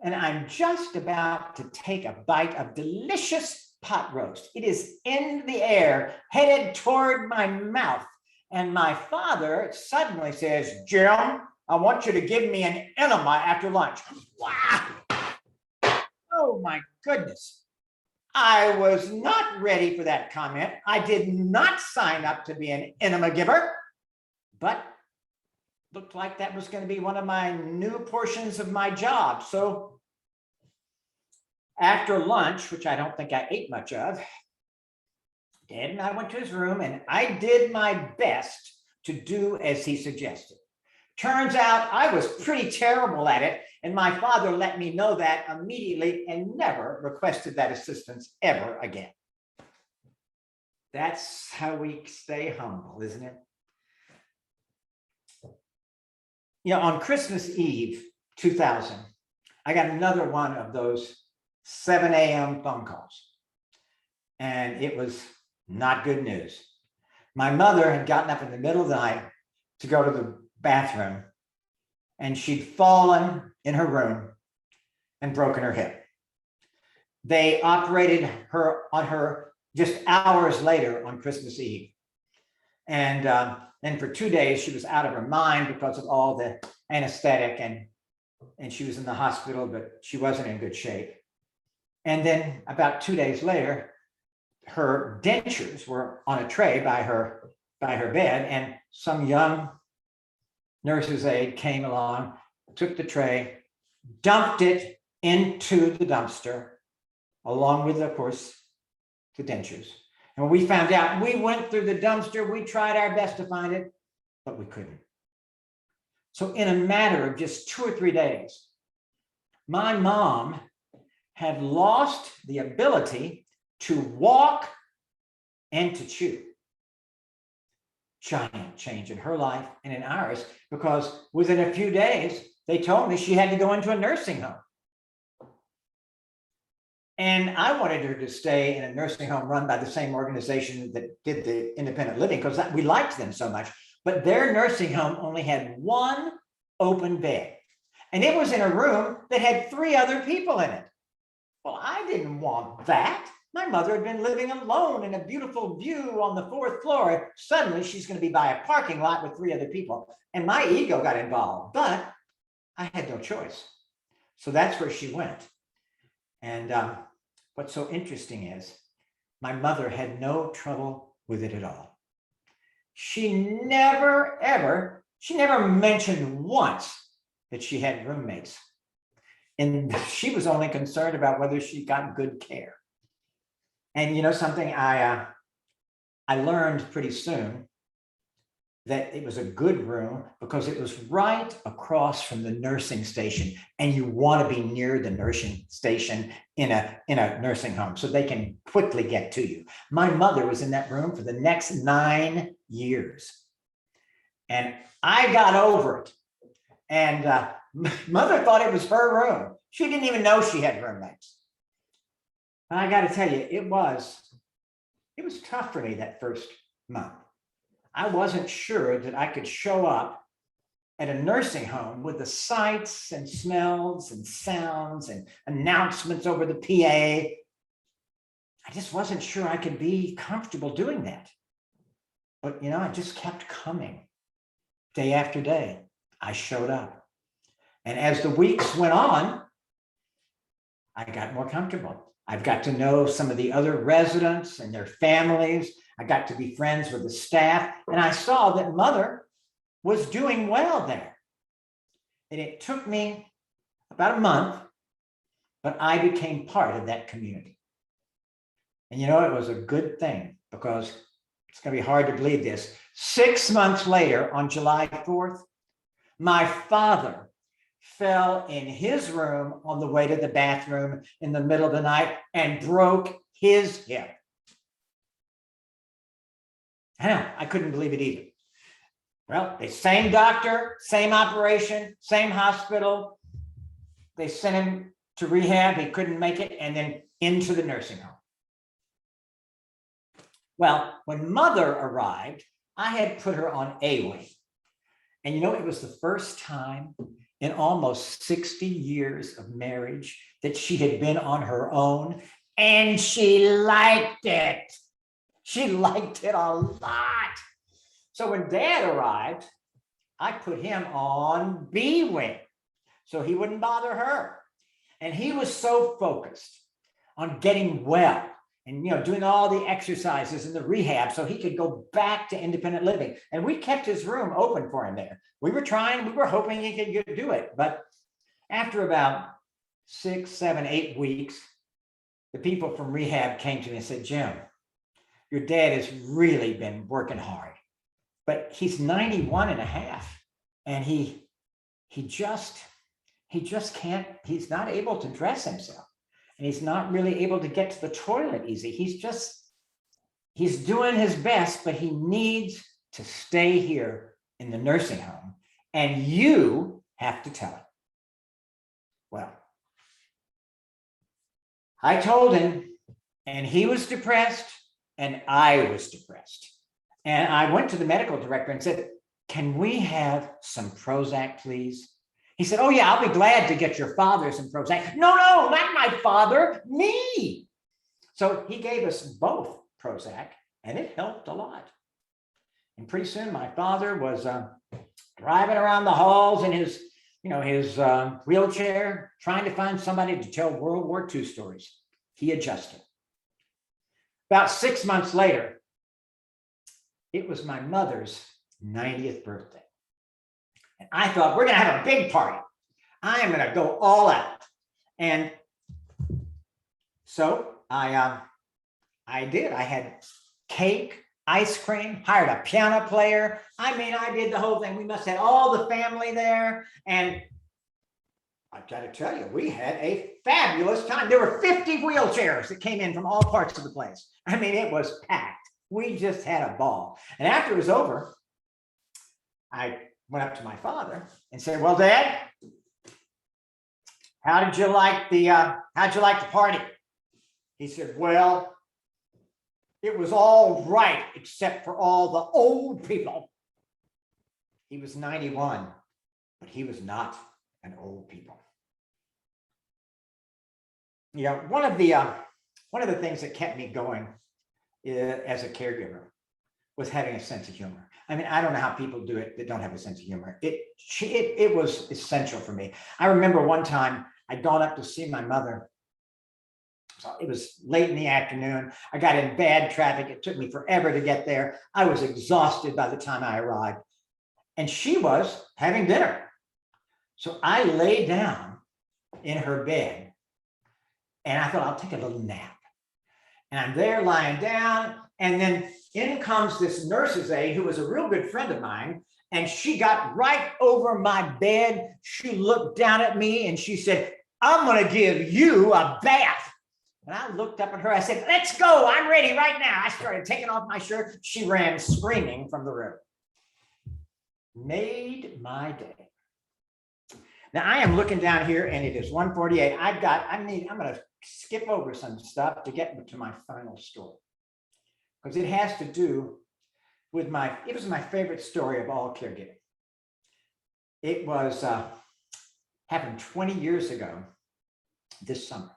and I'm just about to take a bite of delicious pot roast. It is in the air, headed toward my mouth. And my father suddenly says, Jim, I want you to give me an enema after lunch. Wow. Oh my goodness. I was not ready for that comment. I did not sign up to be an enema giver, but looked like that was going to be one of my new portions of my job. So after lunch, which I don't think I ate much of, Dad and I went to his room and I did my best to do as he suggested. Turns out I was pretty terrible at it, and my father let me know that immediately and never requested that assistance ever again. That's how we stay humble, isn't it? On Christmas Eve, 2000, I got another one of those 7 a.m. phone calls, and it was not good news. My mother had gotten up in the middle of the night to go to the bathroom, and she'd fallen in her room and broken her hip. They operated on her just hours later on Christmas Eve. And then for 2 days, she was out of her mind because of all the anesthetic, and she was in the hospital, but she wasn't in good shape. And then about 2 days later, her dentures were on a tray by her bed, and some young nurse's aide came along, took the tray, dumped it into the dumpster, along with, of course, the dentures. And when we found out, we went through the dumpster, we tried our best to find it, but we couldn't. So in a matter of just 2 or 3 days, my mom had lost the ability to walk and to chew. Giant change in her life and in ours, because within a few days, they told me she had to go into a nursing home. And I wanted her to stay in a nursing home run by the same organization that did the independent living, because we liked them so much. But their nursing home only had one open bed, and it was in a room that had 3 other people in it. Well, I didn't want that. My mother had been living alone in a beautiful view on the 4th floor. Suddenly, she's going to be by a parking lot with 3 other people. And my ego got involved, but I had no choice. So that's where she went. And what's so interesting is my mother had no trouble with it at all. She never mentioned once that she had roommates. And she was only concerned about whether she got good care. And you know something, I learned pretty soon that it was a good room because it was right across from the nursing station, and you want to be near the nursing station in a nursing home so they can quickly get to you. My mother was in that room for the next 9 years, and I got over it. And mother thought it was her room. She didn't even know she had roommates. And I got to tell you, it was tough for me that first month. I wasn't sure that I could show up at a nursing home with the sights and smells and sounds and announcements over the PA. I just wasn't sure I could be comfortable doing that. But, you know, I just kept coming day after day. I showed up. And as the weeks went on, I got more comfortable. I've got to know some of the other residents and their families. I got to be friends with the staff, and I saw that mother was doing well there. And it took me about a month, but I became part of that community. And you know, it was a good thing, because it's going to be hard to believe this. 6 months later, on July 4th, my father fell in his room on the way to the bathroom in the middle of the night and broke his hip. I couldn't believe it either. Well, the same doctor, same operation, same hospital. They sent him to rehab. He couldn't make it, and then into the nursing home. Well, when mother arrived, I had put her on A-wing. And you know, it was the first time in almost 60 years of marriage that she had been on her own, and she liked it. She liked it a lot. So when Dad arrived, I put him on B-wing so he wouldn't bother her. And he was so focused on getting well and, you know, doing all the exercises and the rehab so he could go back to independent living. And we kept his room open for him there. We were hoping he could do it. But after about 6, 7, 8 weeks, the people from rehab came to me and said, Jim, your dad has really been working hard, but he's 91 and a half. And he just can't, he's not able to dress himself. And he's not really able to get to the toilet easy. He's doing his best, but he needs to stay here in the nursing home. And you have to tell him. Well, I told him, and he was depressed, and I was depressed. And I went to the medical director and said, can we have some Prozac, please? He said, oh yeah, I'll be glad to get your father some Prozac. No, not my father, me. So he gave us both Prozac, and it helped a lot. And pretty soon my father was driving around the halls in his wheelchair, trying to find somebody to tell World War II stories. He adjusted. About 6 months later, it was my mother's 90th birthday. And I thought, we're going to have a big party. I am going to go all out. And so I did. I had cake, ice cream, hired a piano player. I mean, I did the whole thing. We must have had all the family there. And I've got to tell you, we had a fabulous time. There were 50 wheelchairs that came in from all parts of the place. I mean, it was packed. We just had a ball. And after it was over, I went up to my father and said, well, Dad, how'd you like the party? He said, well, it was all right, except for all the old people. He was 91, but he was not an old people. You know, one of the things that kept me going as a caregiver was having a sense of humor. I mean, I don't know how people do it that don't have a sense of humor. It was essential for me. I remember one time I'd gone up to see my mother. So it was late in the afternoon. I got in bad traffic. It took me forever to get there. I was exhausted by the time I arrived. And she was having dinner. So I lay down in her bed. And I thought, I'll take a little nap. And I'm there lying down. And then in comes this nurse's aide who was a real good friend of mine. And she got right over my bed. She looked down at me and she said, I'm going to give you a bath. And I looked up at her. I said, let's go. I'm ready right now. I started taking off my shirt. She ran screaming from the room. Made my day. Now I am looking down here and it is 1:48. I'm going to skip over some stuff to get to my final story, because it has to do with it was my favorite story of all caregiving. It was happened 20 years ago this summer.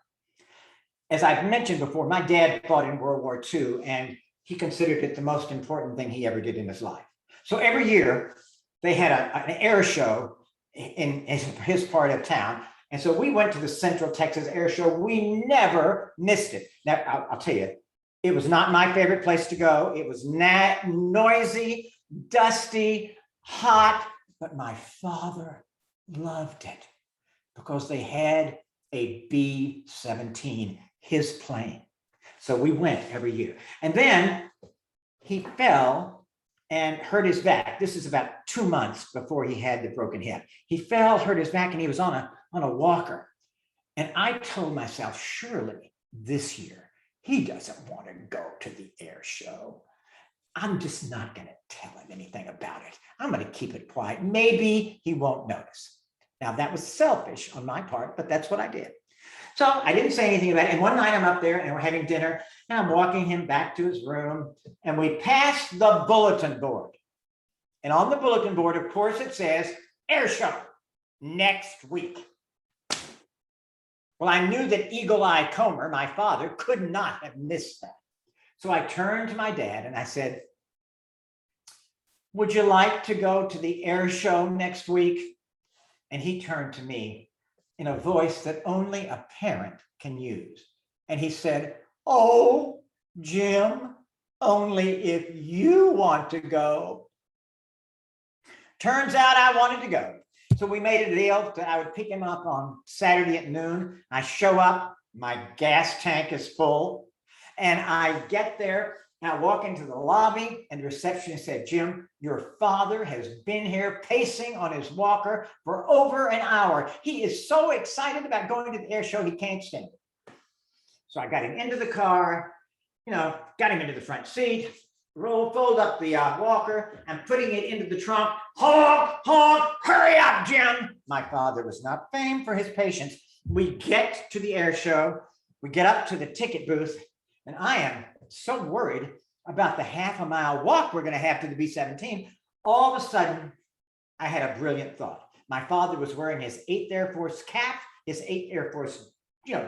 As I've mentioned before, my dad fought in World War II and he considered it the most important thing he ever did in his life. So every year they had an air show in his part of town. And so we went to the Central Texas Air Show. We never missed it. Now, I'll tell you, it was not my favorite place to go. It was noisy, dusty, hot, but my father loved it because they had a B-17, his plane. So we went every year. And then he fell and hurt his back. This is about 2 months before he had the broken hip. He fell, hurt his back, and he was on a walker. And I told myself, surely this year, he doesn't want to go to the air show. I'm just not going to tell him anything about it. I'm going to keep it quiet. Maybe he won't notice. Now, that was selfish on my part, but that's what I did. So I didn't say anything about it. And one night I'm up there and we're having dinner and I'm walking him back to his room and we passed the bulletin board. And on the bulletin board, of course, it says air show next week. Well, I knew that Eagle Eye Comer, my father, could not have missed that. So I turned to my dad and I said, would you like to go to the air show next week? And he turned to me in a voice that only a parent can use. And he said, oh, Jim, only if you want to go. Turns out I wanted to go. So we made a deal that I would pick him up on Saturday at noon. I show up, my gas tank is full, and I get there and I walk into the lobby and the receptionist said, Jim, your father has been here pacing on his walker for over an hour. He is so excited about going to the air show, he can't stand it. So I got him into the car, got him into the front seat, fold up the walker and putting it into the trunk. Honk, honk, hurry up, Jim. My father was not famed for his patience. We get to the air show. We get up to the ticket booth and I am so worried about the half-a-mile walk we're going to have to the B-17. All of a sudden, I had a brilliant thought. My father was wearing his 8th Air Force cap, his 8th Air Force,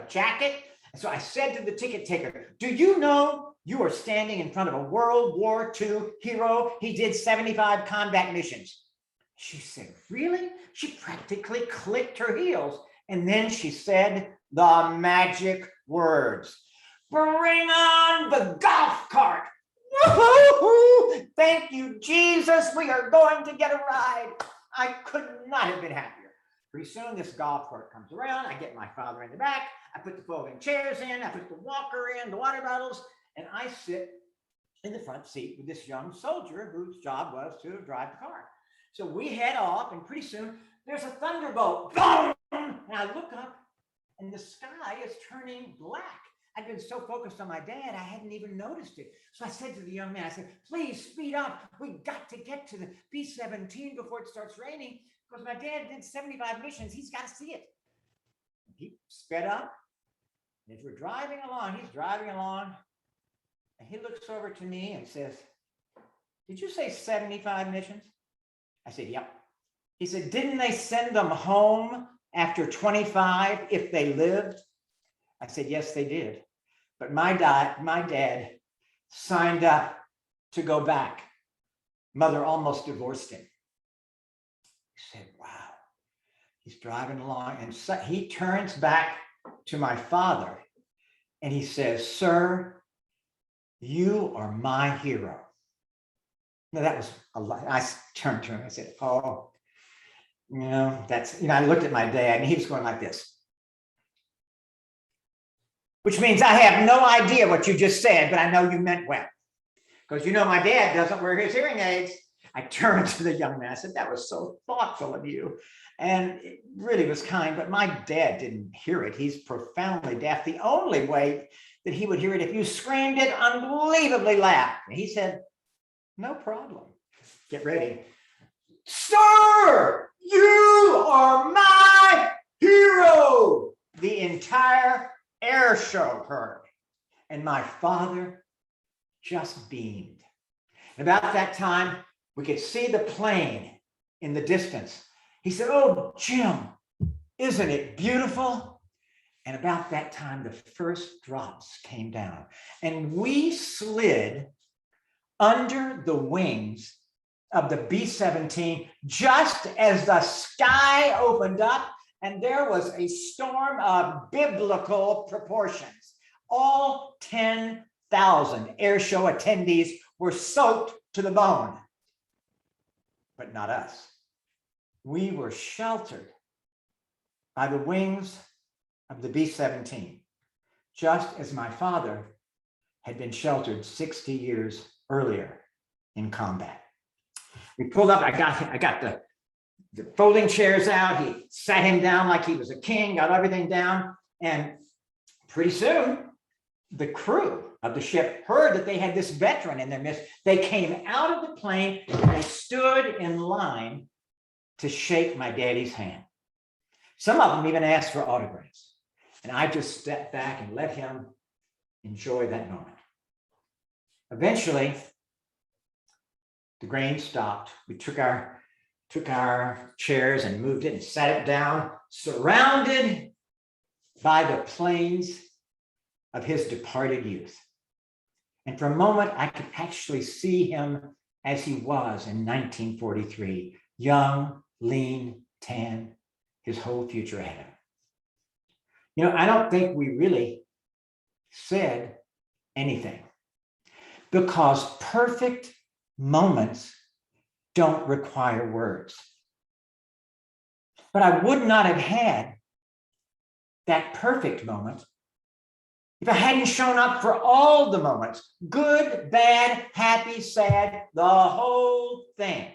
jacket. And so I said to the ticket taker, do you know you are standing in front of a World War II hero? He did 75 combat missions. She said, really? She practically clicked her heels. And then she said the magic words. Bring on the golf cart. Woo-hoo-hoo! Thank you, Jesus. We are going to get a ride. I could not have been happier. Pretty soon this golf cart comes around. I get my father in the back. I put the folding chairs in. I put the walker in, the water bottles, and I sit in the front seat with this young soldier whose job was to drive the car. So we head off, and pretty soon there's a thunderbolt. Boom! And I look up, and the sky is turning black. I'd been so focused on my dad, I hadn't even noticed it. So I said to the young man, I said, please speed up. We got to get to the B-17 before it starts raining because my dad did 75 missions. He's got to see it. He sped up. And as we're driving along, he's driving along. And he looks over to me and says, did you say 75 missions? I said, yep. He said, didn't they send them home after 25 if they lived? I said, yes, they did. But my dad signed up to go back. Mother almost divorced him. He said, wow. He's driving along and so he turns back to my father and he says, sir, you are my hero. Now that was a lot. I turned to him and I said, oh, that's, I looked at my dad and he was going like this. which means I have no idea what you just said, but I know you meant well. Because you know my dad doesn't wear his hearing aids. I turned to the young man. I said, that was so thoughtful of you. And it really was kind, but my dad didn't hear it. He's profoundly deaf. The only way that he would hear it if you screamed it unbelievably loud. And he said, no problem. Get ready. Sir, you are my hero. The entire air show heard. And my father just beamed. And about that time, we could see the plane in the distance. He said, oh, Jim, isn't it beautiful? And about that time, the first drops came down. And we slid under the wings of the B-17 just as the sky opened up and there was a storm of biblical proportions. All 10,000 air show attendees were soaked to the bone, but not us. We were sheltered by the wings of the B-17, just as my father had been sheltered 60 years earlier in combat. We pulled up, I got the folding chairs out. He sat him down like he was a king, got everything down. And pretty soon, the crew of the ship heard that they had this veteran in their midst. They came out of the plane and they stood in line to shake my daddy's hand. Some of them even asked for autographs. And I just stepped back and let him enjoy that moment. Eventually, the rain stopped. We took our chairs and moved it and sat it down, surrounded by the plains of his departed youth. And for a moment, I could actually see him as he was in 1943, young, lean, tan, his whole future ahead of him. You know, I don't think we really said anything because perfect moments don't require words. But I would not have had that perfect moment if I hadn't shown up for all the moments, good, bad, happy, sad, the whole thing.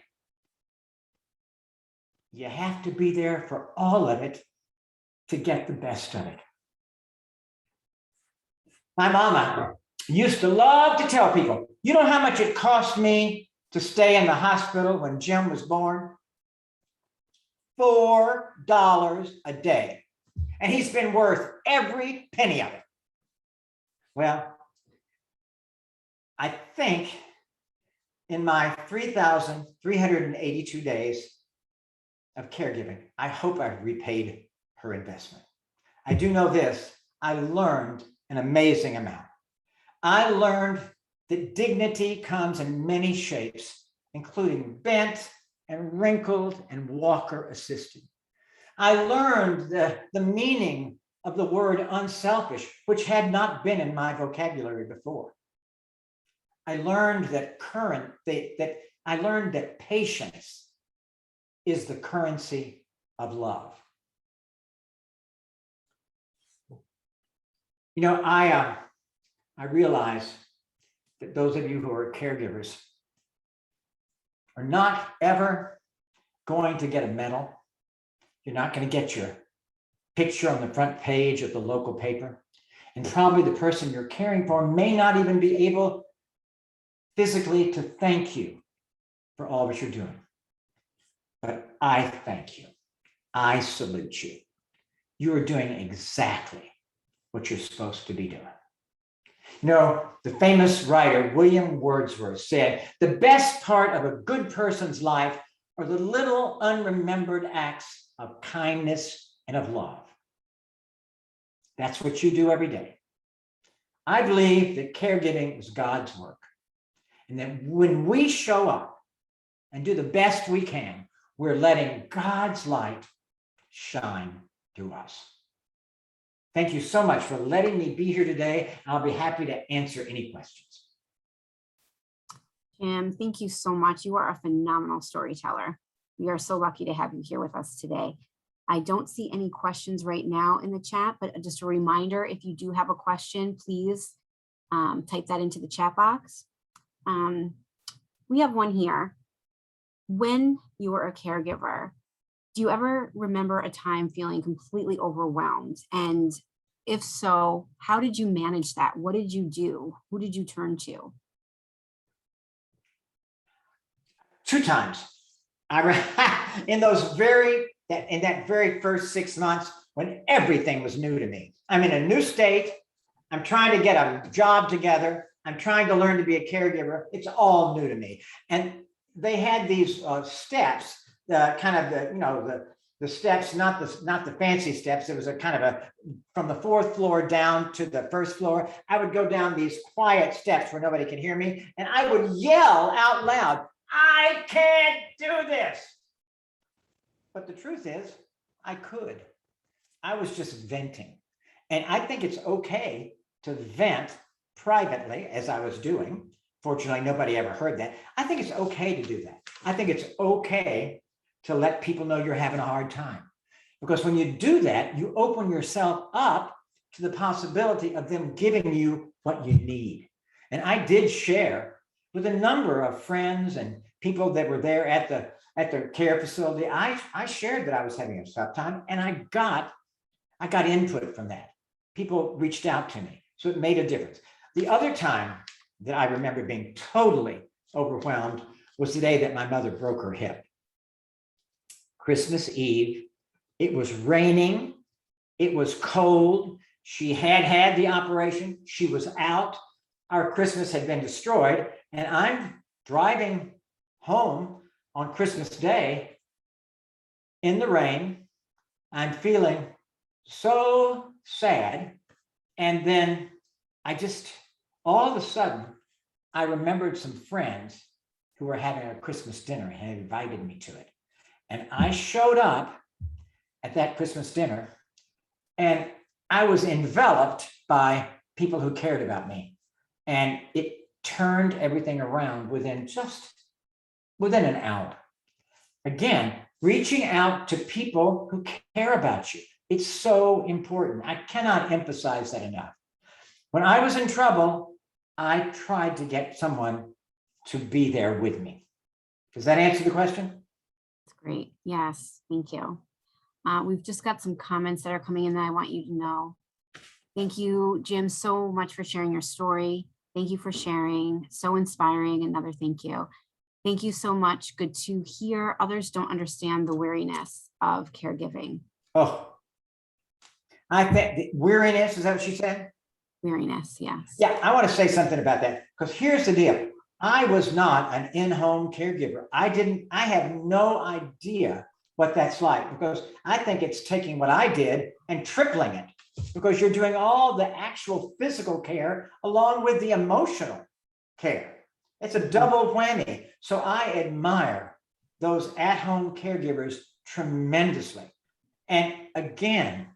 You have to be there for all of it to get the best of it. My mama used to love to tell people, you know how much it cost me to stay in the hospital when Jim was born? $4 a day. And he's been worth every penny of it. Well, I think in my 3,382 days of caregiving, I hope I've repaid her investment. I do know this, I learned an amazing amount. I learned that dignity comes in many shapes, including bent and wrinkled and walker assisted. I learned the meaning of the word unselfish, which had not been in my vocabulary before. I learned that patience is the currency of love. You know, I realize that those of you who are caregivers are not ever going to get a medal. You're not going to get your picture on the front page of the local paper. And probably the person you're caring for may not even be able physically to thank you for all that you're doing. But I thank you. I salute you. You are doing exactly what you're supposed to be doing. You know, the famous writer William Wordsworth said, the best part of a good person's life are the little unremembered acts of kindness and of love. That's what you do every day. I believe that caregiving is God's work. And that when we show up and do the best we can, we're letting God's light shine through us. Thank you so much for letting me be here today. I'll be happy to answer any questions. Jim, thank you so much. You are a phenomenal storyteller. We are so lucky to have you here with us today. I don't see any questions right now in the chat, but just a reminder, if you do have a question, please type that into the chat box. We have one here. When you were a caregiver, do you ever remember a time feeling completely overwhelmed? And if so, how did you manage that? What did you do? Who did you turn to? 2 times. In that very first 6 months when everything was new to me. I'm in a new state. I'm trying to get a job together. I'm trying to learn to be a caregiver. It's all new to me. And they had these steps, the steps, not the fancy steps. It was a kind of from the 4th floor down to the 1st floor. I would go down these quiet steps where nobody could hear me, and I would yell out loud, "I can't do this." But the truth is, I could. I was just venting. And I think it's okay to vent privately, as I was doing. Fortunately, nobody ever heard that. I think it's okay to do that. I think it's okay to let people know you're having a hard time. Because when you do that, you open yourself up to the possibility of them giving you what you need. And I did share with a number of friends and people that were there at the care facility. I shared that I was having a tough time, and I got input from that. People reached out to me, so it made a difference. The other time that I remember being totally overwhelmed was the day that my mother broke her hip. Christmas Eve. It was raining. It was cold. She had the operation. She was out. Our Christmas had been destroyed, and I'm driving home on Christmas Day in the rain. I'm feeling so sad. And then all of a sudden, I remembered some friends who were having a Christmas dinner and had invited me to it. And I showed up at that Christmas dinner, and I was enveloped by people who cared about me. And it turned everything around within an hour. Again, reaching out to people who care about you. It's so important. I cannot emphasize that enough. When I was in trouble, I tried to get someone to be there with me. Does that answer the question? That's great. Yes, thank you. We've just got some comments that are coming in that I want you to know. Thank you, Jim, so much for sharing your story. Thank you for sharing. So inspiring. Another thank you. Thank you so much. Good to hear others don't understand the weariness of caregiving. Oh, I think weariness, is that what she said? Weariness, yes. Yeah, I want to say something about that, because here's the deal. I was not an in-home caregiver. I have no idea what that's like, because I think it's taking what I did and tripling it, because you're doing all the actual physical care along with the emotional care. It's a double whammy. So I admire those at-home caregivers tremendously. And again,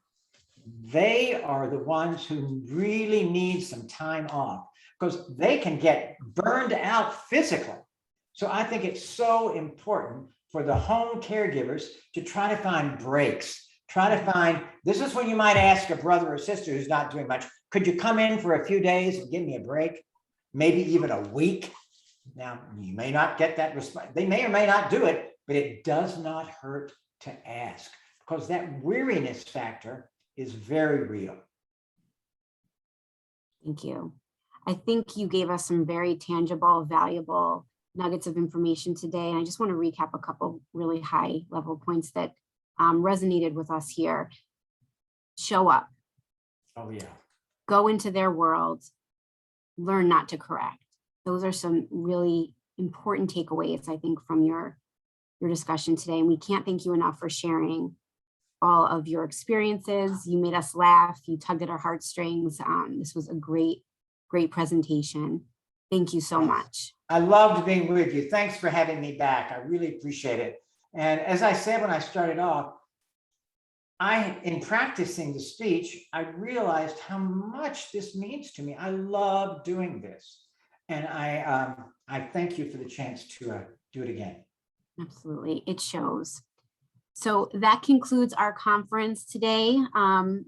they are the ones who really need some time off, because they can get burned out physically. So I think it's so important for the home caregivers to try to find breaks. This is when you might ask a brother or sister who's not doing much, could you come in for a few days and give me a break? Maybe even a week. Now, you may not get that response. They may or may not do it, but it does not hurt to ask, because that weariness factor is very real. Thank you. I think you gave us some very tangible, valuable nuggets of information today. And I just want to recap a couple really high level points that resonated with us here. Show up. Oh, yeah. Go into their world. Learn not to correct. Those are some really important takeaways, I think, from your discussion today. And we can't thank you enough for sharing all of your experiences. You made us laugh. You tugged at our heartstrings. This was a great presentation. Thank you so much. I loved being with you. Thanks for having me back. I really appreciate it. And as I said when I started off, in practicing the speech, I realized how much this means to me. I love doing this. And I thank you for the chance to do it again. Absolutely. It shows. So that concludes our conference today.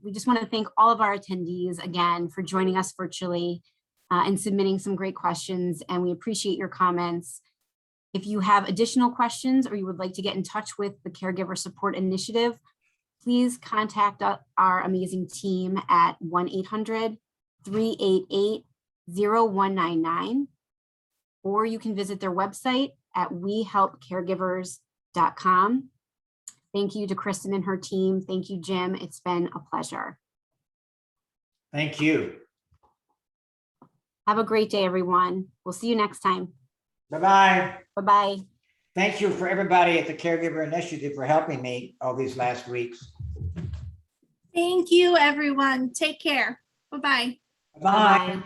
We just want to thank all of our attendees again for joining us virtually and submitting some great questions, and we appreciate your comments. If you have additional questions or you would like to get in touch with the Caregiver Support Initiative, please contact our amazing team at 1-800-388-0199, or you can visit their website at wehelpcaregivers.com. Thank you to Kristen and her team. Thank you, Jim. It's been a pleasure. Thank you. Have a great day, everyone. We'll see you next time. Bye-bye. Bye-bye. Thank you for everybody at the Caregiver Initiative for helping me all these last weeks. Thank you, everyone. Take care. Bye-bye. Bye. Bye-bye.